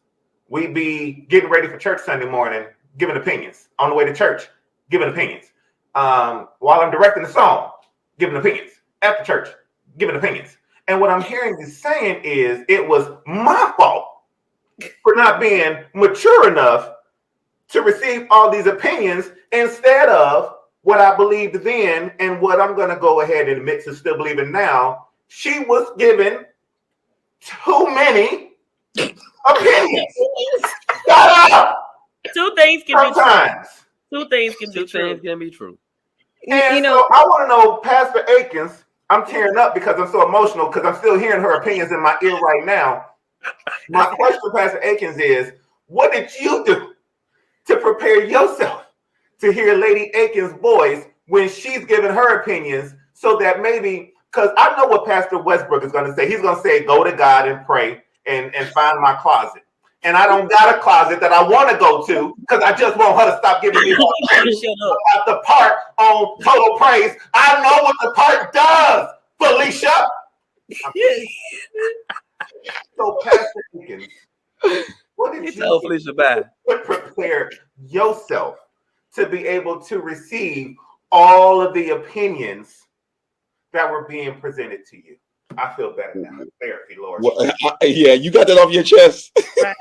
We'd be getting ready for church Sunday morning, giving opinions. On the way to church, giving opinions. While I'm directing the song, giving opinions. After church, giving opinions. And what I'm hearing you saying is it was my fault for not being mature enough to receive all these opinions instead of what I believed then and what I'm going to go ahead and admit to still believing now. She was given too many opinions. Shut up! Two things can Sometimes. be true. Two things can be Two true. things can be true. And You know, so I want to know, Pastor Akins, I'm tearing up because I'm so emotional because I'm still hearing her opinions in my ear right now. My question, Pastor Akins, is what did you do to prepare yourself to hear Lady Akins' voice when she's giving her opinions so that maybe, because I know what Pastor Westbrook is going to say. He's going to say, go to God and pray and find my closet. And I don't got a closet that I want to go to because I just want her to stop giving me all about the part on total praise. I know what the part does, Felicia. So, Pastor Akins, what did you Tell Felicia bye. prepare yourself to be able to receive all of the opinions that were being presented to you? I feel better now. Therapy, Lord. Well, yeah, you got that off your chest. Right.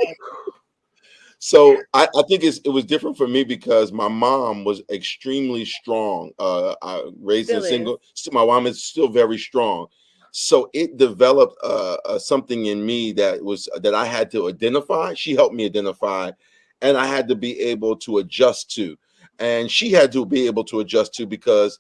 So I think it was different for me because my mom was extremely strong. I raised in single. My mom is still very strong. So it developed something in me that I had to identify. She helped me identify, and I had to be able to adjust to. And she had to be able to adjust to because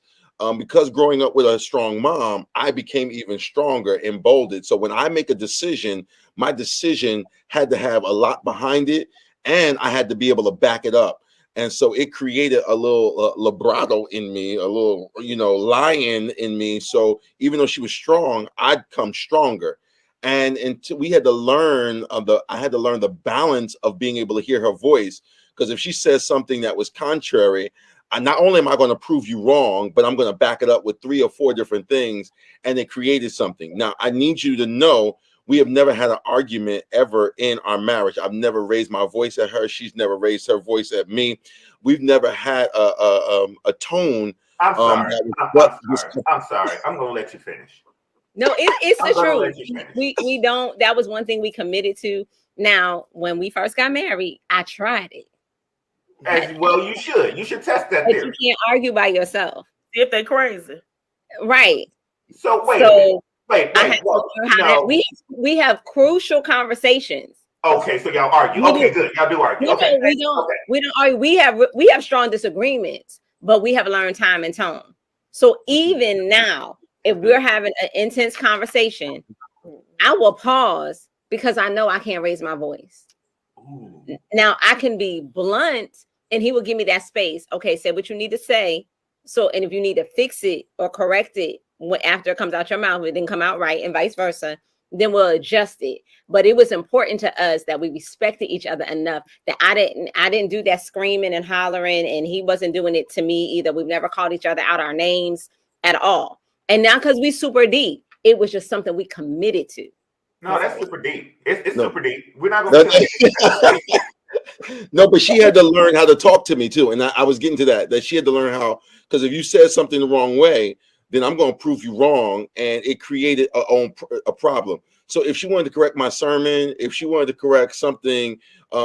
growing up with a strong mom, I became even stronger and bolded. So when I make a decision, my decision had to have a lot behind it, and I had to be able to back it up. And so it created a little vibrato in me, a little, lion in me. So even though she was strong, I'd come stronger. And we had to learn I had to learn the balance of being able to hear her voice. Because if she says something that was contrary, not only am I going to prove you wrong, but I'm going to back it up with 3 or 4 different things. And it created something. Now, I need you to know we have never had an argument ever in our marriage. I've never raised my voice at her. She's never raised her voice at me. We've never had a tone. I'm sorry. I'm sorry. I'm going to let you finish. No, it's the truth. We don't. That was one thing we committed to. Now, when we first got married, I tried it. As well, you should. You should test that theory. You can't argue by yourself. See if they're crazy. Right. So wait. No. We have crucial conversations. Okay, so y'all argue. Okay, good. Y'all do argue. Okay. We don't argue. We have strong disagreements, but we have learned time and tone. So even now, if we're having an intense conversation, I will pause because I know I can't raise my voice. Ooh. Now I can be blunt and he will give me that space. Okay, say what you need to say. So, and if you need to fix it or correct it after it comes out your mouth, it didn't come out right and vice versa, then we'll adjust it. But it was important to us that we respected each other enough that I didn't do that screaming and hollering, and he wasn't doing it to me either. We've never called each other out our names at all. And now because we super deep, it was just something we committed to. No, that's super deep. It's super deep. We're not going to. No, but she had to learn how to talk to me too. And I was getting to that she had to learn how, because if you said something the wrong way, then I'm going to prove you wrong. And it created a problem. So if she wanted to correct my sermon, if she wanted to correct something,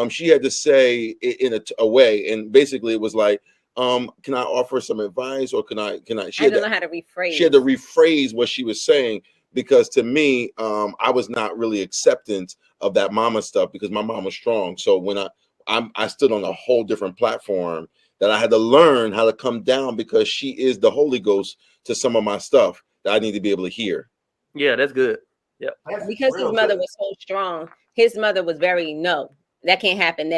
she had to say it in a way. And basically it was like, can I offer some advice or can I, I don't know how to rephrase. She had to rephrase what she was saying because to me, I was not really acceptant of that mama stuff because my mom was strong. So when I stood on a whole different platform that I had to learn how to come down because she is the Holy Ghost to some of my stuff that I need to be able to hear. Yeah, that's good. Yeah. Because his mother was so strong, his mother was very, no, that can't happen.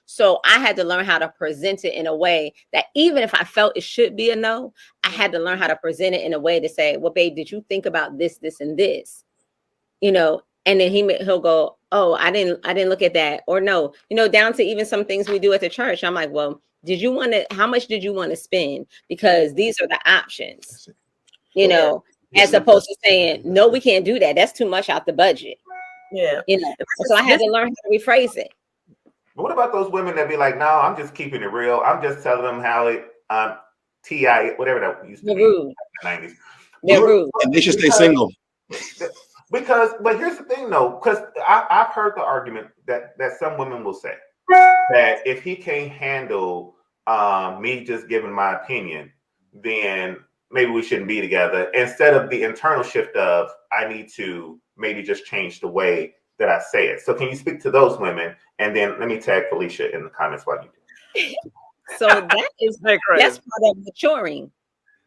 So I had to learn how to present it in a way that even if I felt it should be a no, I had to learn how to present it in a way to say, well, babe, did you think about this, this, and this? You know, and then he'll go, oh, I didn't look at that, or no, you know, down to even some things we do at the church. I'm like, well, how much did you want to spend? Because these are the options, you know, as opposed to saying, no, we can't do that. That's too much out the budget. Yeah. You know, so I had to learn how to rephrase it. But what about those women that be like, no, I'm just keeping it real. I'm just telling them how it, TI, whatever that used to be in the 90s. They're rude. And they should stay single. But here's the thing though, because I've heard the argument that some women will say that if he can't handle me just giving my opinion, then maybe we shouldn't be together, instead of the internal shift of I need to maybe just change the way that I say it. So can you speak to those women? And then let me tag Felicia in the comments while you do. So that's part of maturing,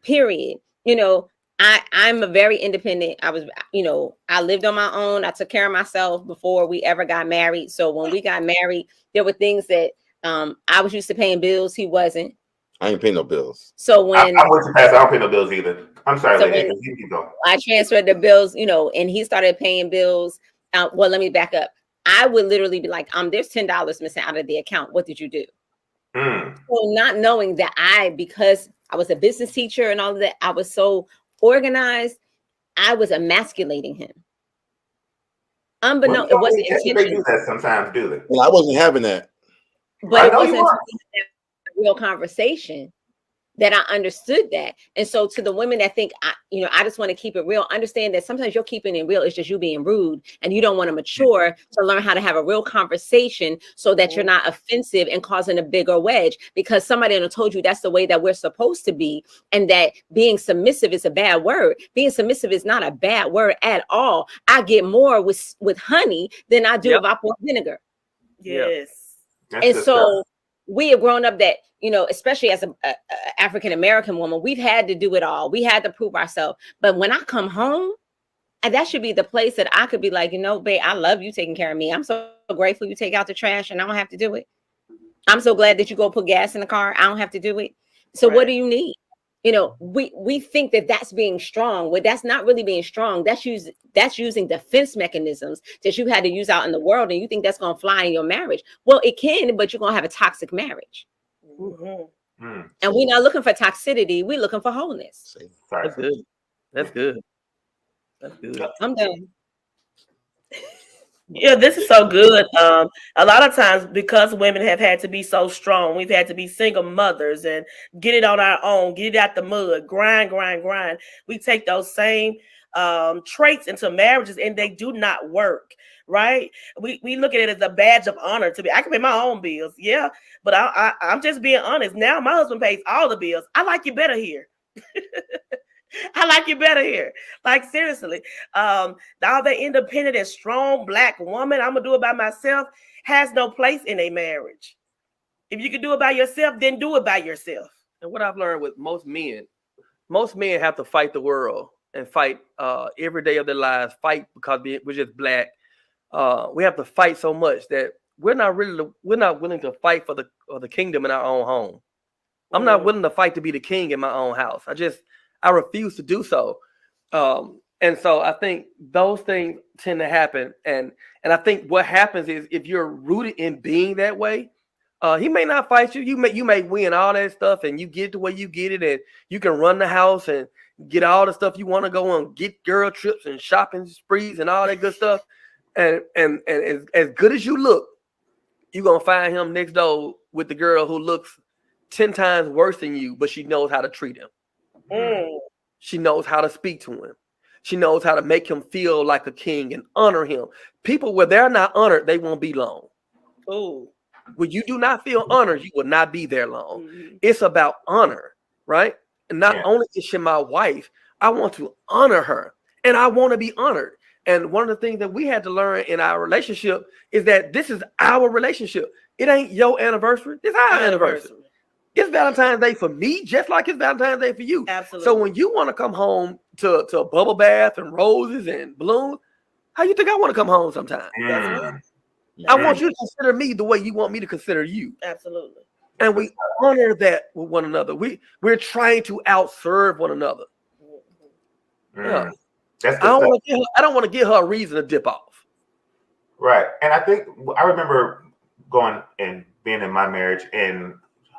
period. You know, I'm a very independent. I lived on my own. I took care of myself before we ever got married. So when we got married, there were things that I was used to paying bills. He wasn't. I ain't paying no bills. So when I went to pass, I don't pay no bills either. I'm sorry, so lady. You keep going. I transferred the bills, you know, and he started paying bills. Well, let me back up. I would literally be like, there's $10 missing out of the account. What did you do? So not knowing that because I was a business teacher and all of that, I was so organized, I was emasculating him. Unbeknownst, it wasn't intentional. They do that sometimes, do they? Well, I wasn't having that. But it wasn't a real conversation that I understood that. And so to the women that think, I just want to keep it real, understand that sometimes you're keeping it real. It's just you being rude and you don't want to mature to learn how to have a real conversation so that you're not offensive and causing a bigger wedge, because somebody told you that's the way that we're supposed to be, and that being submissive is a bad word. Being submissive is not a bad word at all. I get more with honey than I do if I pour vinegar. Yes. And so we have grown up that, you know, especially as a African-American woman, we've had to do it all. We had to prove ourselves. But when I come home, and that should be the place that I could be like, you know, babe, I love you taking care of me. I'm so grateful you take out the trash and I don't have to do it. I'm so glad that you go put gas in the car. I don't have to do it. So what do you need? You know, we think that that's being strong. Well, that's not really being strong. That's using defense mechanisms that you had to use out in the world, and you think that's going to fly in your marriage. Well, it can, but you're going to have a toxic marriage. And we're not looking for toxicity. We're looking for wholeness. That's good. That's good. That's good. I'm done. Yeah, this is so good. A lot of times, because women have had to be so strong, we've had to be single mothers and get it on our own, get it out the mud, grind. We take those same traits into marriages, and they do not work, right? We look at it as a badge of honor to be. I can pay my own bills, yeah, but I'm just being honest. Now my husband pays all the bills. I like you better here. I like you better here. Like, seriously, all that independent and strong Black woman, I'm gonna do it by myself, has no place in a marriage. If you can do it by yourself, then do it by yourself. And what I've learned with most men have to fight the world and fight every day of their lives, fight because we're just Black. We have to fight so much that we're not willing to fight for the kingdom in our own home. I'm not willing to fight to be the king in my own house. I refuse to do so. And so I think those things tend to happen. And I think what happens is, if you're rooted in being that way, he may not fight you. You may win all that stuff, and you get the way you get it, and you can run the house and get all the stuff you want to go on, get girl trips and shopping sprees and all that good stuff. And as good as you look, you're gonna find him next door with the girl who looks 10 times worse than you, but she knows how to treat him. She knows how to speak to him. She knows how to make him feel like a king and honor him. People, where they're not honored, they won't be long. When you do not feel honored, you will not be there long. It's about honor, right? And not only is she my wife, I want to honor her. and I want to be honored. And one of the things that we had to learn in our relationship is that this is our relationship. It ain't your anniversary. It's our anniversary. It's Valentine's Day for me, just like it's Valentine's Day for you. Absolutely. So when you want to come home to a bubble bath and roses and balloons, how you think I want to come home sometime? I want you to consider me the way you want me to consider you. Absolutely. And we honor that with one another. We're trying to outserve one another. Yeah. That's I don't want to give her a reason to dip off. Right. And I remember going and being in my marriage and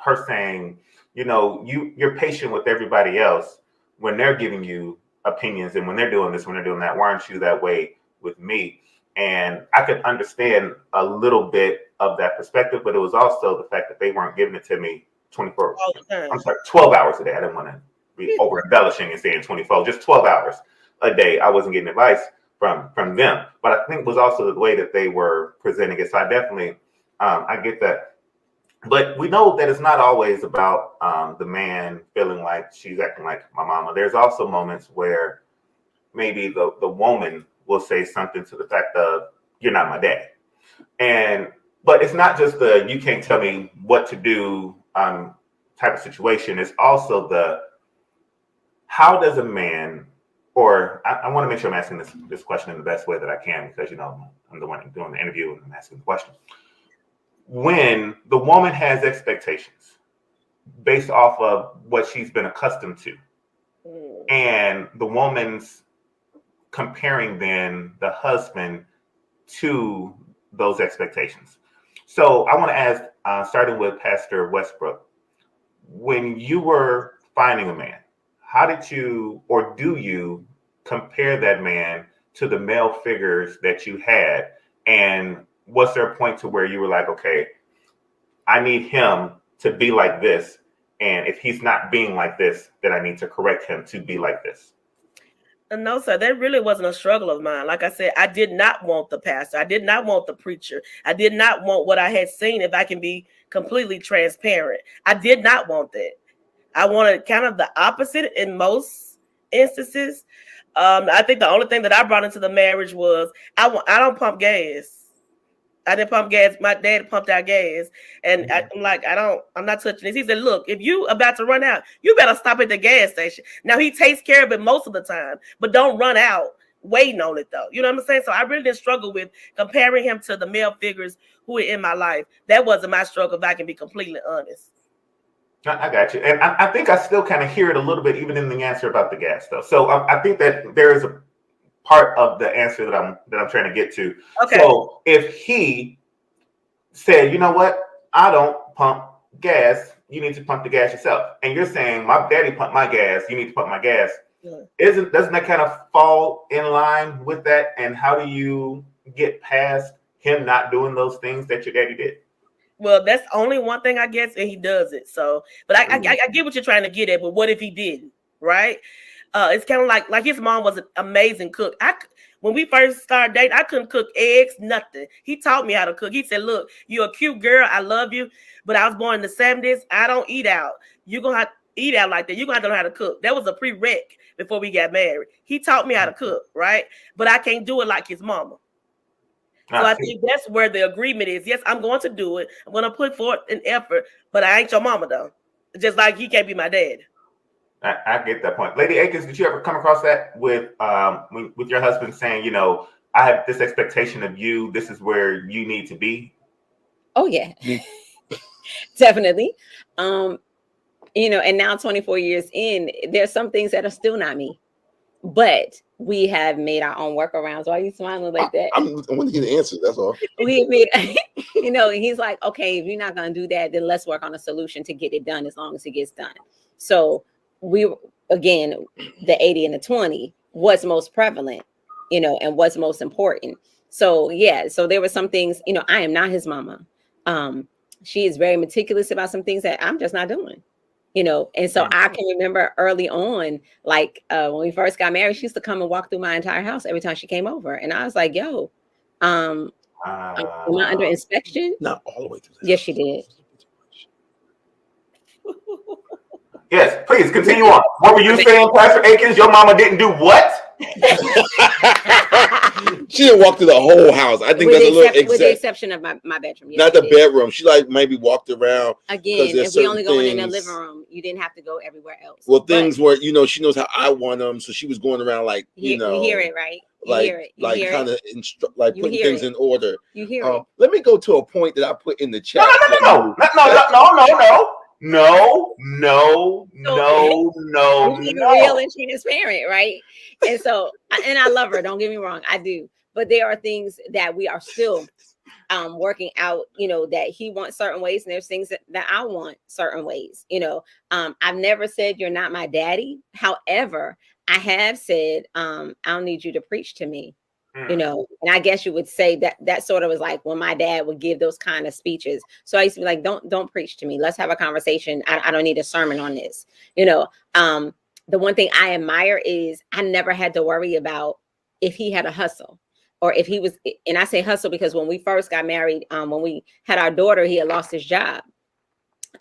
her saying, you know, you're patient with everybody else when they're giving you opinions and when they're doing this, when they're doing that. Why aren't you that way with me? And I could understand a little bit of that perspective, but it was also the fact that they weren't giving it to me 12 hours a day. I didn't want to be over embellishing and saying 24, just 12 hours a day. I wasn't getting advice from them, but I think it was also the way that they were presenting it. So I definitely, I get that. But we know that it's not always about the man feeling like she's acting like my mama. There's also moments where maybe the woman will say something to the fact of, you're not my dad. But it's not just the, you can't tell me what to do type of situation. It's also the, how does a man, or I want to make sure I'm asking this question in the best way that I can, because, you know, I'm the one doing the interview and I'm asking the question. When the woman has expectations based off of what she's been accustomed to, and the woman's comparing then the husband to those expectations. So I want to ask, starting with Pastor Westbrook, when you were finding a man, how did you, or do you compare that man to the male figures that you had? And was there a point to where you were like, okay, I need him to be like this, and if he's not being like this, then I need to correct him to be like this? No, sir, that really wasn't a struggle of mine. Like I said, I did not want the pastor. I did not want the preacher. I did not want what I had seen, if I can be completely transparent. I did not want that. I wanted kind of the opposite in most instances. I think the only thing that I brought into the marriage was I don't pump gas. I didn't pump gas. My dad pumped our gas. And I'm like, I'm not touching this. He said, look, if you about to run out, you better stop at the gas station. Now, he takes care of it most of the time, but don't run out waiting on it, though. You know what I'm saying? So I really didn't struggle with comparing him to the male figures who are in my life. That wasn't my struggle, if I can be completely honest. I got you. And I think I still kind of hear it a little bit, even in the answer about the gas, though. So I think that there is a part of the answer that I'm trying to get to. Okay. So if he said, you know what, I don't pump gas, you need to pump the gas yourself, and you're saying my daddy pumped my gas, you need to pump my gas, doesn't that kind of fall in line with that? And how do you get past him not doing those things that your daddy did? Well, that's only one thing, I guess, and he does it. So, but I get what you're trying to get at. But what if he didn't? Right? It's kind of like his mom was an amazing cook. When we first started dating, I couldn't cook eggs, nothing. He taught me how to cook. He said, look, you're a cute girl. I love you. But I was born in the 70s. I don't eat out. You're going to have to eat out like that. You're going to have to know how to cook. That was a prereq before we got married. He taught me how to cook, right? But I can't do it like his mama. So I think that's where the agreement is. Yes, I'm going to do it. I'm going to put forth an effort, but I ain't your mama, though. Just like he can't be my dad. I get that point. Lady Akins, did you ever come across that with your husband saying, you know, I have this expectation of you, this is where you need to be? Oh, yeah. Definitely. You know, and now 24 years in, there's some things that are still not me. But we have made our own workarounds. Why are you smiling like that? I want to get an answer. That's all. We made, you know, he's like, okay, if you're not going to do that, then let's work on a solution to get it done as long as it gets done. So we, again, the 80 and the 20, what's most prevalent, you know, and what's most important. So, yeah, so there were some things, you know, I am not his mama. She is very meticulous about some things that I'm just not doing. You know, and so I can remember early on, like when we first got married, she used to come and walk through my entire house every time she came over. And I was like, yo, am I under inspection? Not all the way through. Yes, she did. Yes, please continue on. What were you saying, Pastor Akins? Your mama didn't do what? She didn't walk through the whole house. I think with that's a little with the exception of my bedroom. Yes, not the we did. bedroom. She like maybe walked around. Again, there's if we only certain going in the things- living room, you didn't have to go everywhere else. Well, But things where she knows how I want them, so she was going around like you hear it, right? You like hear it. You like hear kind it. of like You putting hear things it. in order. You hear it. Let me go to a point that I put in the No, chat. no. Being real and transparent, right? And so, and I love her. Don't get me wrong, I do. But there are things that we are still working out. That he wants certain ways, and there's things that I want certain ways. I've never said you're not my daddy. However, I have said I don't need you to preach to me. And I guess you would say that sort of was like when my dad would give those kind of speeches. So I used to be like, don't preach to me. Let's have a conversation. I don't need a sermon on this. The one thing I admire is I never had to worry about if he had a hustle or if he was, and I say hustle because when we first got married, when we had our daughter, he had lost his job.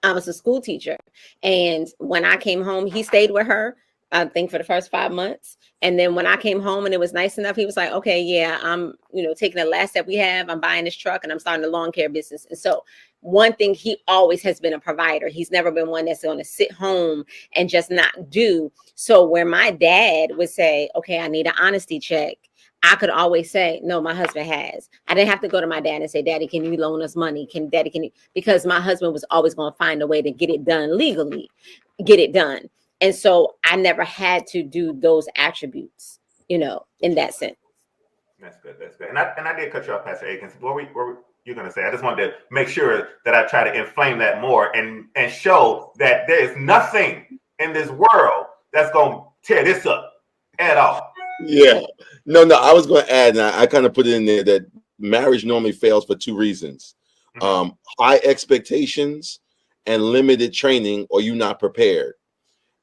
I was a school teacher. And when I came home, he stayed with her, I think for the first 5 months. And then when I came home and it was nice enough, he was like, okay, yeah, I'm, taking the last step we have. I'm buying this truck and I'm starting the lawn care business. And so one thing, he always has been a provider. He's never been one that's going to sit home and just not do. So where my dad would say, okay, I need an honesty check, I could always say, no, my husband has. I didn't have to go to my dad and say, Daddy, can you loan us money? Because my husband was always going to find a way to get it done legally, get it done. And so I never had to do those attributes, in that sense. That's good. And I did cut you off, Pastor Akins. What were you going to say? I just wanted to make sure that I try to inflame that more and show that there is nothing in this world that's going to tear this up at all. Yeah. No, I was going to add, and I kind of put it in there that marriage normally fails for two reasons. High expectations and limited training, or you not prepared.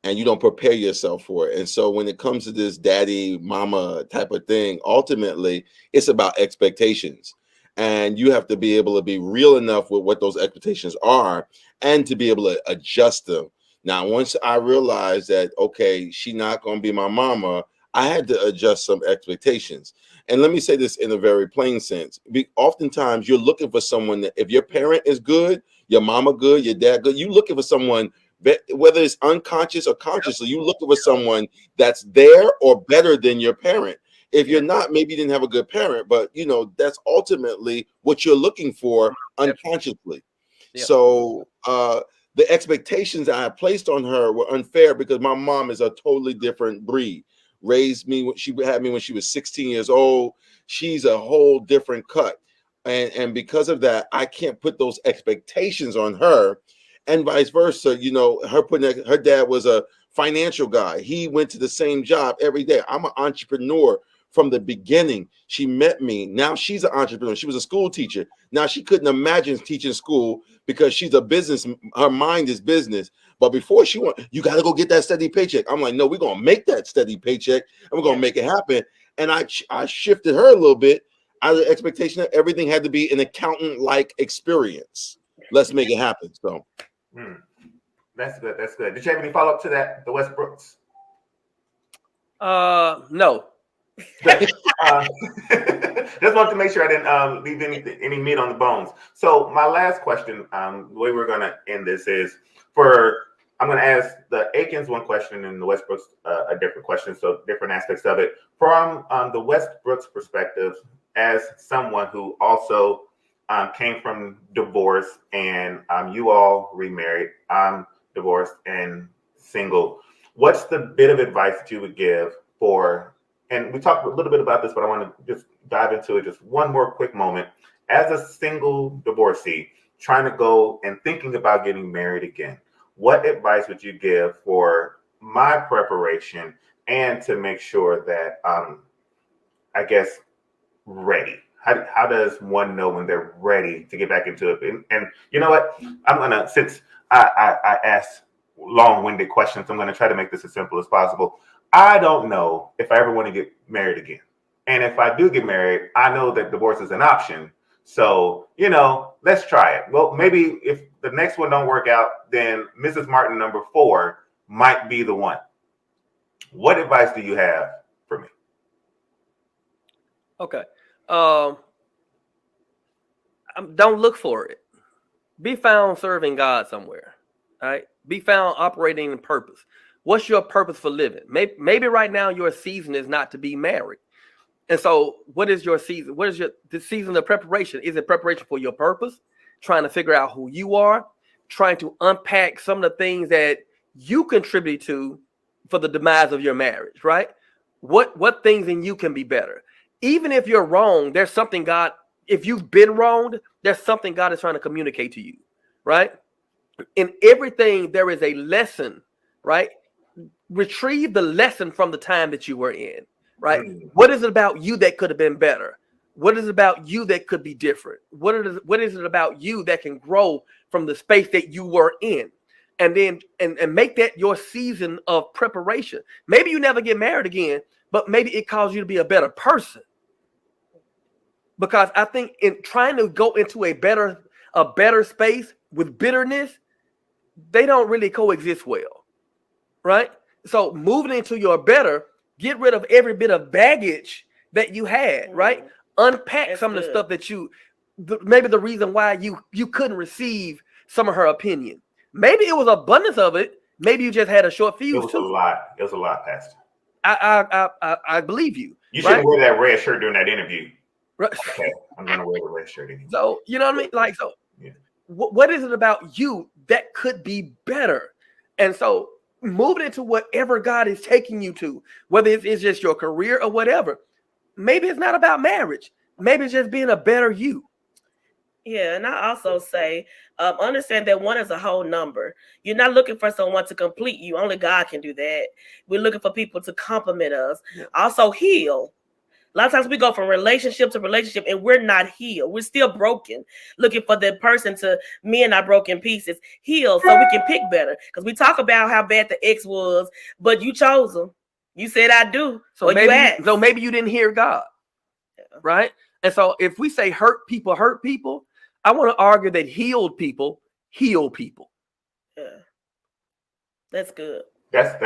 And you don't prepare yourself for it. And so when it comes to this daddy, mama type of thing, ultimately, it's about expectations. And you have to be able to be real enough with what those expectations are and to be able to adjust them. Now, once I realized that, okay, she's not going to be my mama, I had to adjust some expectations. And let me say this in a very plain sense. Oftentimes, you're looking for someone that if your parent is good, your mama good, your dad good, you're looking for someone, whether it's unconscious or consciously, you looking for someone that's there or better than your parent. If you're not, maybe you didn't have a good parent, but that's ultimately what you're looking for unconsciously. Yep. So the expectations I placed on her were unfair because my mom is a totally different breed. Raised me, she had me when she was 16 years old. She's a whole different cut. And because of that, I can't put those expectations on her. And vice versa, her dad was a financial guy. He went to the same job every day. I'm an entrepreneur from the beginning. She met me. Now she's an entrepreneur. She was a school teacher. Now she couldn't imagine teaching school because she's a business. Her mind is business. But before she went, you got to go get that steady paycheck. I'm like, no, we're going to make that steady paycheck and we're going to make it happen. And I shifted her a little bit out of the expectation that everything had to be an accountant-like experience. Let's make it happen. So. That's good. Did you have any follow-up to that, the Westbrooks? No. Just wanted to make sure I didn't leave any meat on the bones. So my last question, the way we're going to end this is I'm going to ask the Akins one question and the Westbrooks a different question, so different aspects of it. From the Westbrooks perspective, as someone who also came from divorce and you all remarried, I'm divorced and single. What's the bit of advice that you would give and we talked a little bit about this, but I want to just dive into it just one more quick moment. As a single divorcee trying to go and thinking about getting married again, what advice would you give for my preparation and to make sure that I guess ready? How does one know when they're ready to get back into it? And you know what? Since I asked long-winded questions, I'm gonna try to make this as simple as possible. I don't know if I ever want to get married again. And if I do get married, I know that divorce is an option. So, let's try it. Well, maybe if the next one don't work out, then Mrs. Martin number 4 might be the one. What advice do you have for me? Okay. Don't look for it. Be found serving God somewhere. All right. Be found operating in purpose. What's your purpose for living? Maybe right now your season is not to be married. And so what is your season? What is the season of preparation? Is it preparation for your purpose? Trying to figure out who you are, trying to unpack some of the things that you contribute to for the demise of your marriage, right? What things in you can be better? Even if you're wrong, there's something God, if you've been wronged, there's something God is trying to communicate to you, right? In everything, there is a lesson, right? Retrieve the lesson from the time that you were in, right? What is it about you that could have been better? What is it about you that could be different? What is it about you that can grow from the space that you were in? And then and make that your season of preparation. Maybe you never get married again, but maybe it caused you to be a better person. Because I think in trying to go into a better space with bitterness, they don't really coexist well, right? So moving into your better, get rid of every bit of baggage that you had, right? Unpack That's some of the good. stuff that maybe the reason why you couldn't receive some of her opinion. Maybe it was abundance of it. Maybe you just had a short It fuse was a too. lot. It was a lot, Pastor. I believe you. You shouldn't right? wear that red shirt during that interview. Right. Okay, I'm gonna wear the red shirt anyway. So you know what I mean? Like, so Yeah. what is it about you that could be better? And so moving into whatever God is taking you to, whether it's just your career or whatever, maybe it's not about marriage. Maybe it's just being a better you. Yeah, and I also say, understand that one is a whole number. You're not looking for someone to complete you. Only God can do that. We're looking for people to complement us. Yeah. Also heal. A lot of times we go from relationship to relationship and we're not healed. We're still broken. Looking for the person to mend our broken pieces, heal so we can pick better. Because we talk about how bad the ex was, but you chose him. You said I do. So or you maybe asked. maybe you didn't hear God. Yeah. Right? And so if we say hurt people, I want to argue that healed people heal people. Yeah. That's good. That's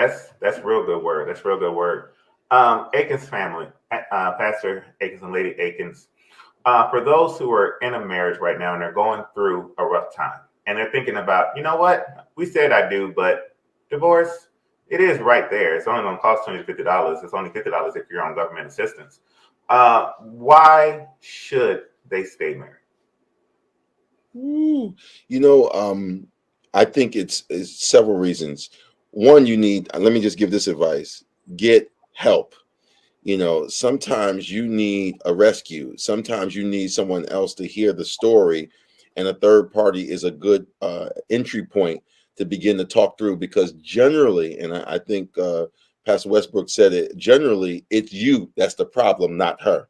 real good word. That's real good word. Akins family, Pastor Akins and Lady Akins. For those who are in a marriage right now and they're going through a rough time and they're thinking about, you know what, we said I do, but divorce, it is right there. It's only going to cost $20 to $50. It's only $50 if you're on government assistance. Why should they stay married? You know, I think it's several reasons. One, you need, let me just give this advice: get help. You know, sometimes you need a rescue. Sometimes you need someone else to hear the story, and a third party is a good entry point to begin to talk through. Because generally, and I think Pastor Westbrook said it, generally it's you that's the problem, not her.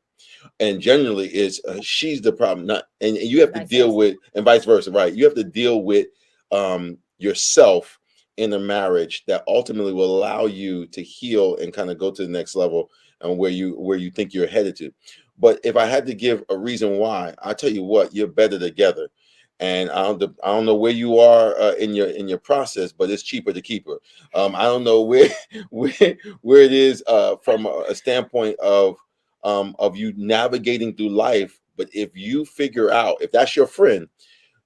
And generally it's she's the problem, not, and you have to deal with, and vice versa, right? You have to deal with yourself in a marriage that ultimately will allow you to heal and kind of go to the next level and where you think you're headed to. But if I had to give a reason why, I tell you what, you're better together. And I don't know where you are in your process, but it's cheaper to keep her. I don't know where it is from a standpoint of you navigating through life. But if you figure out, if that's your friend,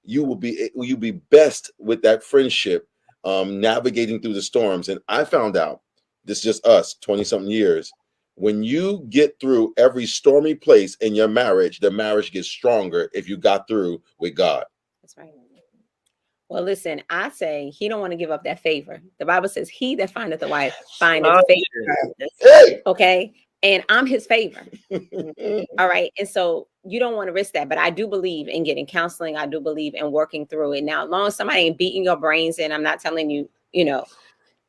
you'll be best with that friendship, navigating through the storms. And I found out, this is just us, 20-something years, when you get through every stormy place in your marriage, the marriage gets stronger if you got through with God. That's right. Well, listen, I say he don't want to give up that favor. The Bible says, he that findeth a wife findeth favor. Hey! Okay. And I'm his favor. All right. And so you don't want to risk that. But I do believe in getting counseling. I do believe in working through it. Now, as long as somebody ain't beating your brains in, I'm not telling you,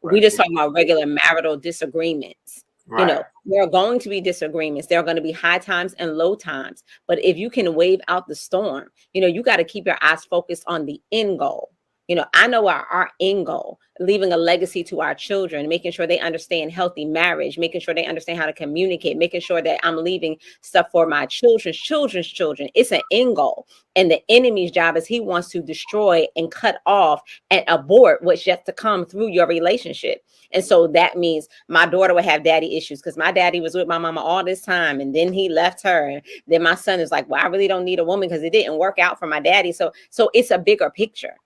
we just talking about regular marital disagreements. Right. There are going to be disagreements. There are going to be high times and low times. But if you can wave out the storm, you got to keep your eyes focused on the end goal. You know, I know our end goal, leaving a legacy to our children, making sure they understand healthy marriage, making sure they understand how to communicate, making sure that I'm leaving stuff for my children's children. It's an end goal. And the enemy's job is he wants to destroy and cut off and abort what's yet to come through your relationship. And so that means my daughter would have daddy issues because my daddy was with my mama all this time and then he left her. And then my son is like, well, I really don't need a woman because it didn't work out for my daddy. So it's a bigger picture.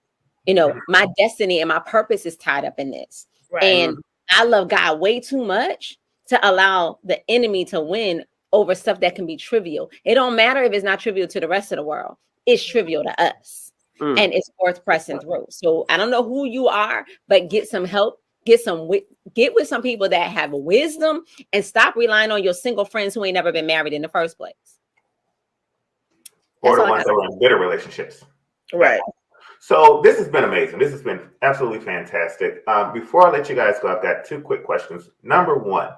You know, my destiny and my purpose is tied up in this. Right. And I love God way too much to allow the enemy to win over stuff that can be trivial. It don't matter if it's not trivial to the rest of the world. It's trivial to us. And it's worth pressing through. So I don't know who you are, but get some help. Get with some people that have wisdom and stop relying on your single friends who ain't never been married in the first place. Or the ones that are in bitter relationships. Right. So this has been amazing. This has been absolutely fantastic. Before I let you guys go, I've got 2 quick questions. Number 1,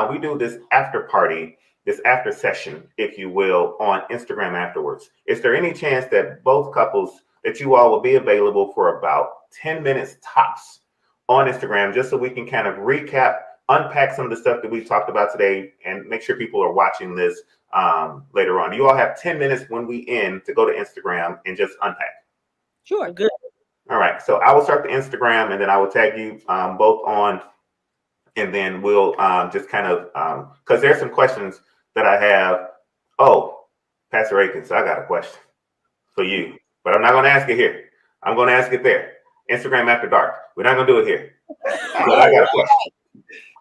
we do this after party, this after session, if you will, on Instagram afterwards. Is there any chance that both couples, that you all will be available for about 10 minutes tops on Instagram, just so we can kind of recap, unpack some of the stuff that we've talked about today and make sure people are watching this later on? You all have 10 minutes when we end to go to Instagram and just unpack. Sure. Good. All right. So I will start the Instagram and then I will tag you both on, and then we'll just kind of, because there's some questions that I have. Oh, Pastor Akins, I got a question for you, but I'm not going to ask it here. I'm going to ask it there. Instagram after dark. We're not going to do it here. But I got a question.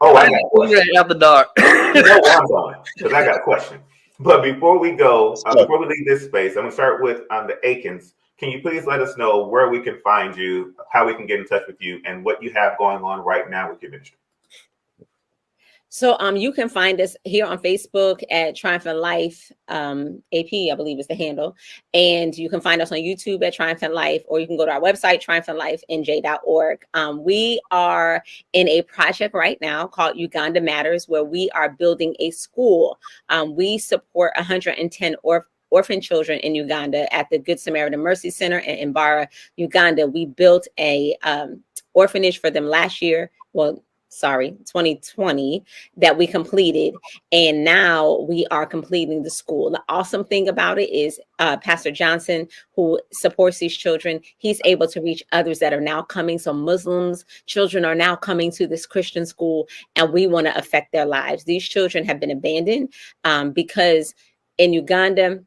Oh, I got a question. After dark. You know where I'm going, because I got a question. But before we go, before we leave this space, I'm going to start with the Akins. Can you please let us know where we can find you, how we can get in touch with you, and what you have going on right now with your ministry? So you can find us here on Facebook at Triumphant Life AP, I believe is the handle. And you can find us on YouTube at Triumphant Life, or you can go to our website, triumphantlifenj.org. We are in a project right now called Uganda Matters, where we are building a school. We support 110 orphan children in Uganda at the Good Samaritan Mercy Center in Mbara, Uganda. We built a orphanage for them last year. 2020 that we completed. And now we are completing the school. The awesome thing about it is Pastor Johnson, who supports these children, he's able to reach others that are now coming. So Muslims, children are now coming to this Christian school, and we want to affect their lives. These children have been abandoned because in Uganda,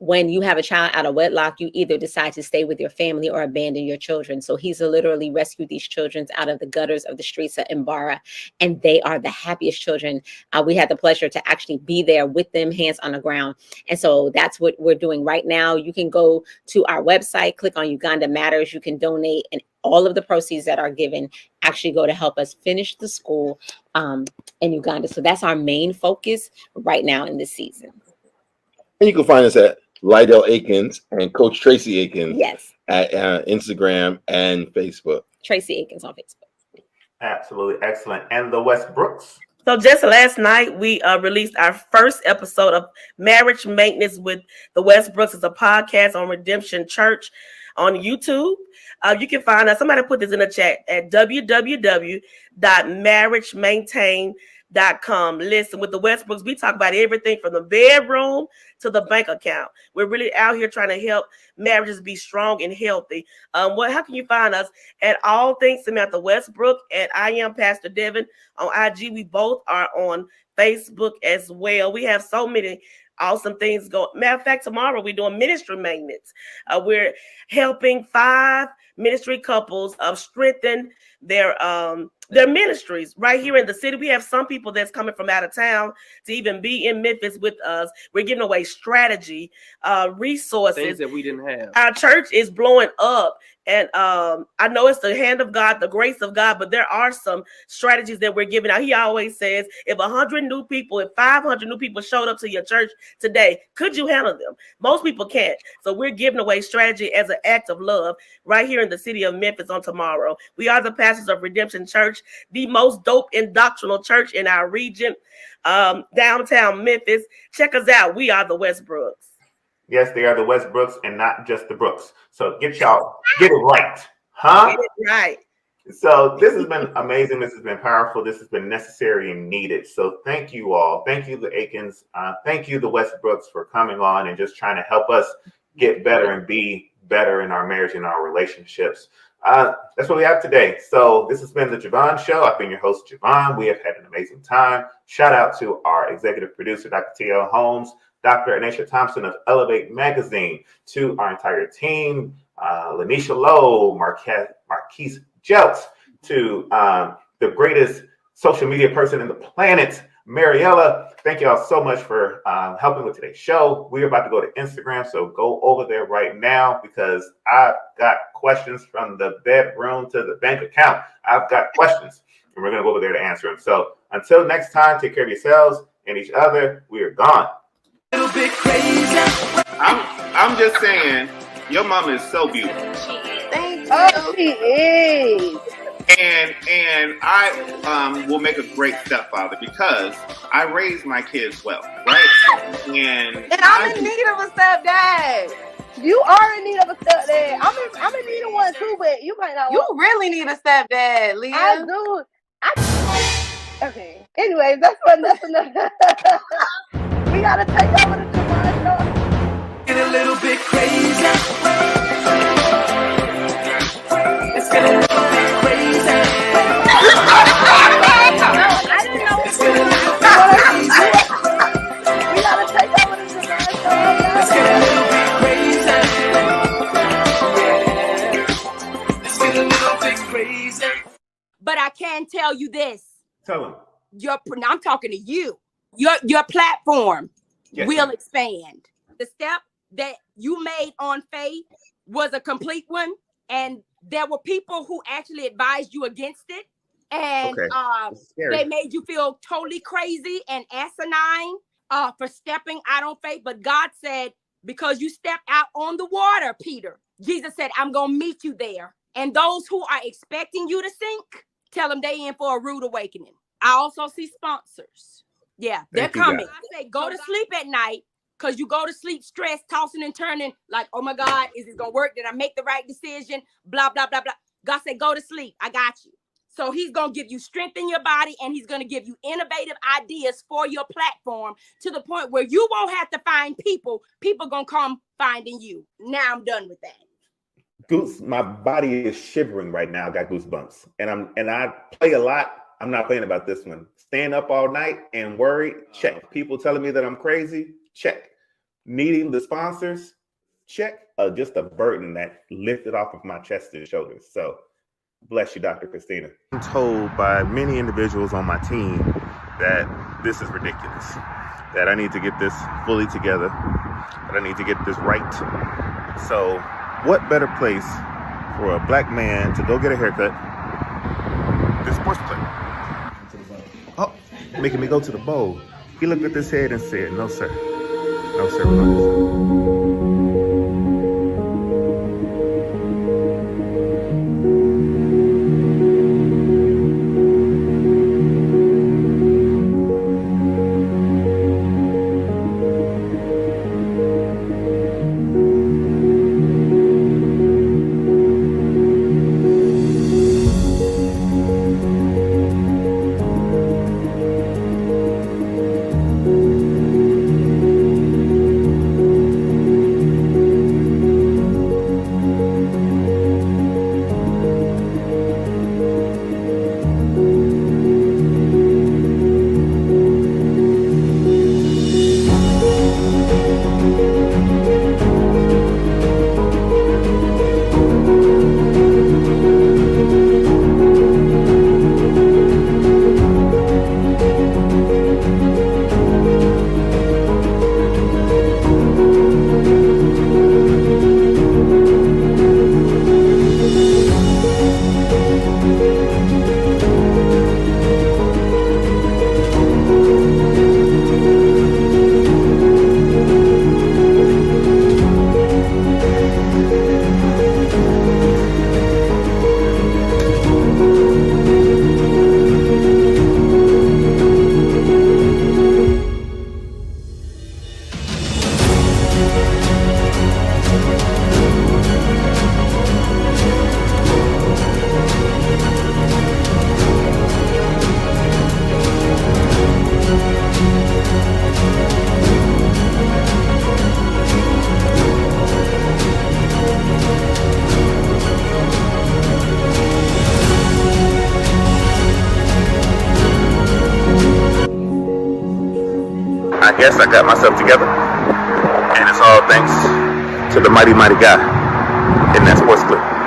when you have a child out of wedlock, you either decide to stay with your family or abandon your children. So he's literally rescued these children out of the gutters of the streets of Mbara, and they are the happiest children. We had the pleasure to actually be there with them, hands on the ground. And so that's what we're doing right now. You can go to our website, click on Uganda Matters. You can donate, and all of the proceeds that are given actually go to help us finish the school in Uganda. So that's our main focus right now in this season. And you can find us at Lyddale Akins and Coach Traci Akins. Yes. At Instagram and Facebook. Traci Akins on Facebook. Absolutely excellent. And the Westbrooks? So just last night, we released our first episode of Marriage Maintenance with the Westbrooks. It's a podcast on Redemption Church on YouTube. You can find us. Somebody put this in the chat at www.marriagemaintain.com. Listen, with the Westbrooks, we talk about everything from the bedroom to the bank account. We're really out here trying to help marriages be strong and healthy. How can you find us? At All Things Samantha Westbrook, and I am Pastor Devin on IG. We both are on Facebook as well. We have so many awesome things going. Matter of fact, tomorrow we're doing ministry maintenance. We're helping 5 ministry couples strengthen their ministries right here in the city. We have some people that's coming from out of town to even be in Memphis with us. We're giving away strategy, resources, things that we didn't have. Our church is blowing up. And I know it's the hand of God, the grace of God, but there are some strategies that we're giving out. He always says, if 100 new people, if 500 new people showed up to your church today, could you handle them? Most people can't. So we're giving away strategy as an act of love right here in the city of Memphis on tomorrow. We are the pastors of Redemption Church, the most dope and doctrinal church in our region, downtown Memphis. Check us out. We are the Westbrooks. Yes, they are the Westbrooks and not just the Brooks. So get it right. Huh? Get it right. So this has been amazing. This has been powerful. This has been necessary and needed. So thank you all. Thank you, the Akins. Thank you, the Westbrooks, for coming on and just trying to help us get better and be better in our marriage and our relationships. That's what we have today. So this has been the Javon Show. I've been your host, Javon. We have had an amazing time. Shout out to our executive producer, Dr. T.L. Holmes, Dr. Anisha Thompson of Elevate Magazine, to our entire team, Lanisha Lowe, Marquise Jelks, to the greatest social media person in the planet, Mariella. Thank y'all so much for helping with today's show. We're about to go to Instagram, so go over there right now because I've got questions from the bedroom to the bank account. I've got questions, and we're going to go over there to answer them. So until next time, take care of yourselves and each other. We are gone. Little bit crazy. I'm just saying, your mama is so beautiful. Oh, she is. And I will make a great stepfather because I raised my kids well, right? And I'm in need of a stepdad. You are in need of a stepdad. I'm in need of one too, but you might not. You really need a stepdad, Leah. I do. Okay. Anyways, that's enough. We gotta take over the Javon Show. Get a little bit crazy. Let's get a little bit crazy. I didn't know. Let's get a little bit crazy. We gotta take over the Javon Show. Let's get a little bit crazy. Yeah. Let's get a little bit crazy. But I can tell you this. tell them. I'm talking to you. Your platform Yes, will ma'am. expand. The step that you made on faith was a complete one, and there were people who actually advised you against it, and Okay. It's scary. they made you feel totally crazy and asinine for stepping out on faith. But God said, because you stepped out on the water, Peter, Jesus said, I'm going to meet you there. And those who are expecting you to sink, tell them they in for a rude awakening. I also see sponsors. Yeah, they're Thank you, coming. God. I say go to sleep at night because you go to sleep stressed, tossing and turning like, oh my God, is it going to work? Did I make the right decision? Blah, blah, blah, blah. God said, go to sleep. I got you. So he's going to give you strength in your body, and he's going to give you innovative ideas for your platform to the point where you won't have to find people. People going to come finding you. Now I'm done with that. Goose, my body is shivering right now. I got goosebumps. And I play a lot. I'm not playing about this one. Staying up all night and worried, check. People telling me that I'm crazy, check. Needing the sponsors, check. Just a burden that lifted off of my chest and shoulders. So bless you, Dr. Christina. I'm told by many individuals on my team that this is ridiculous, that I need to get this fully together, that I need to get this right. So what better place for a black man to go get a haircut than sports player? Oh, making me go to the bowl. He looked at his head and said, no, sir. No, sir, we're not this. I guess I got myself together. And it's all thanks to the mighty, mighty guy in that sports clip.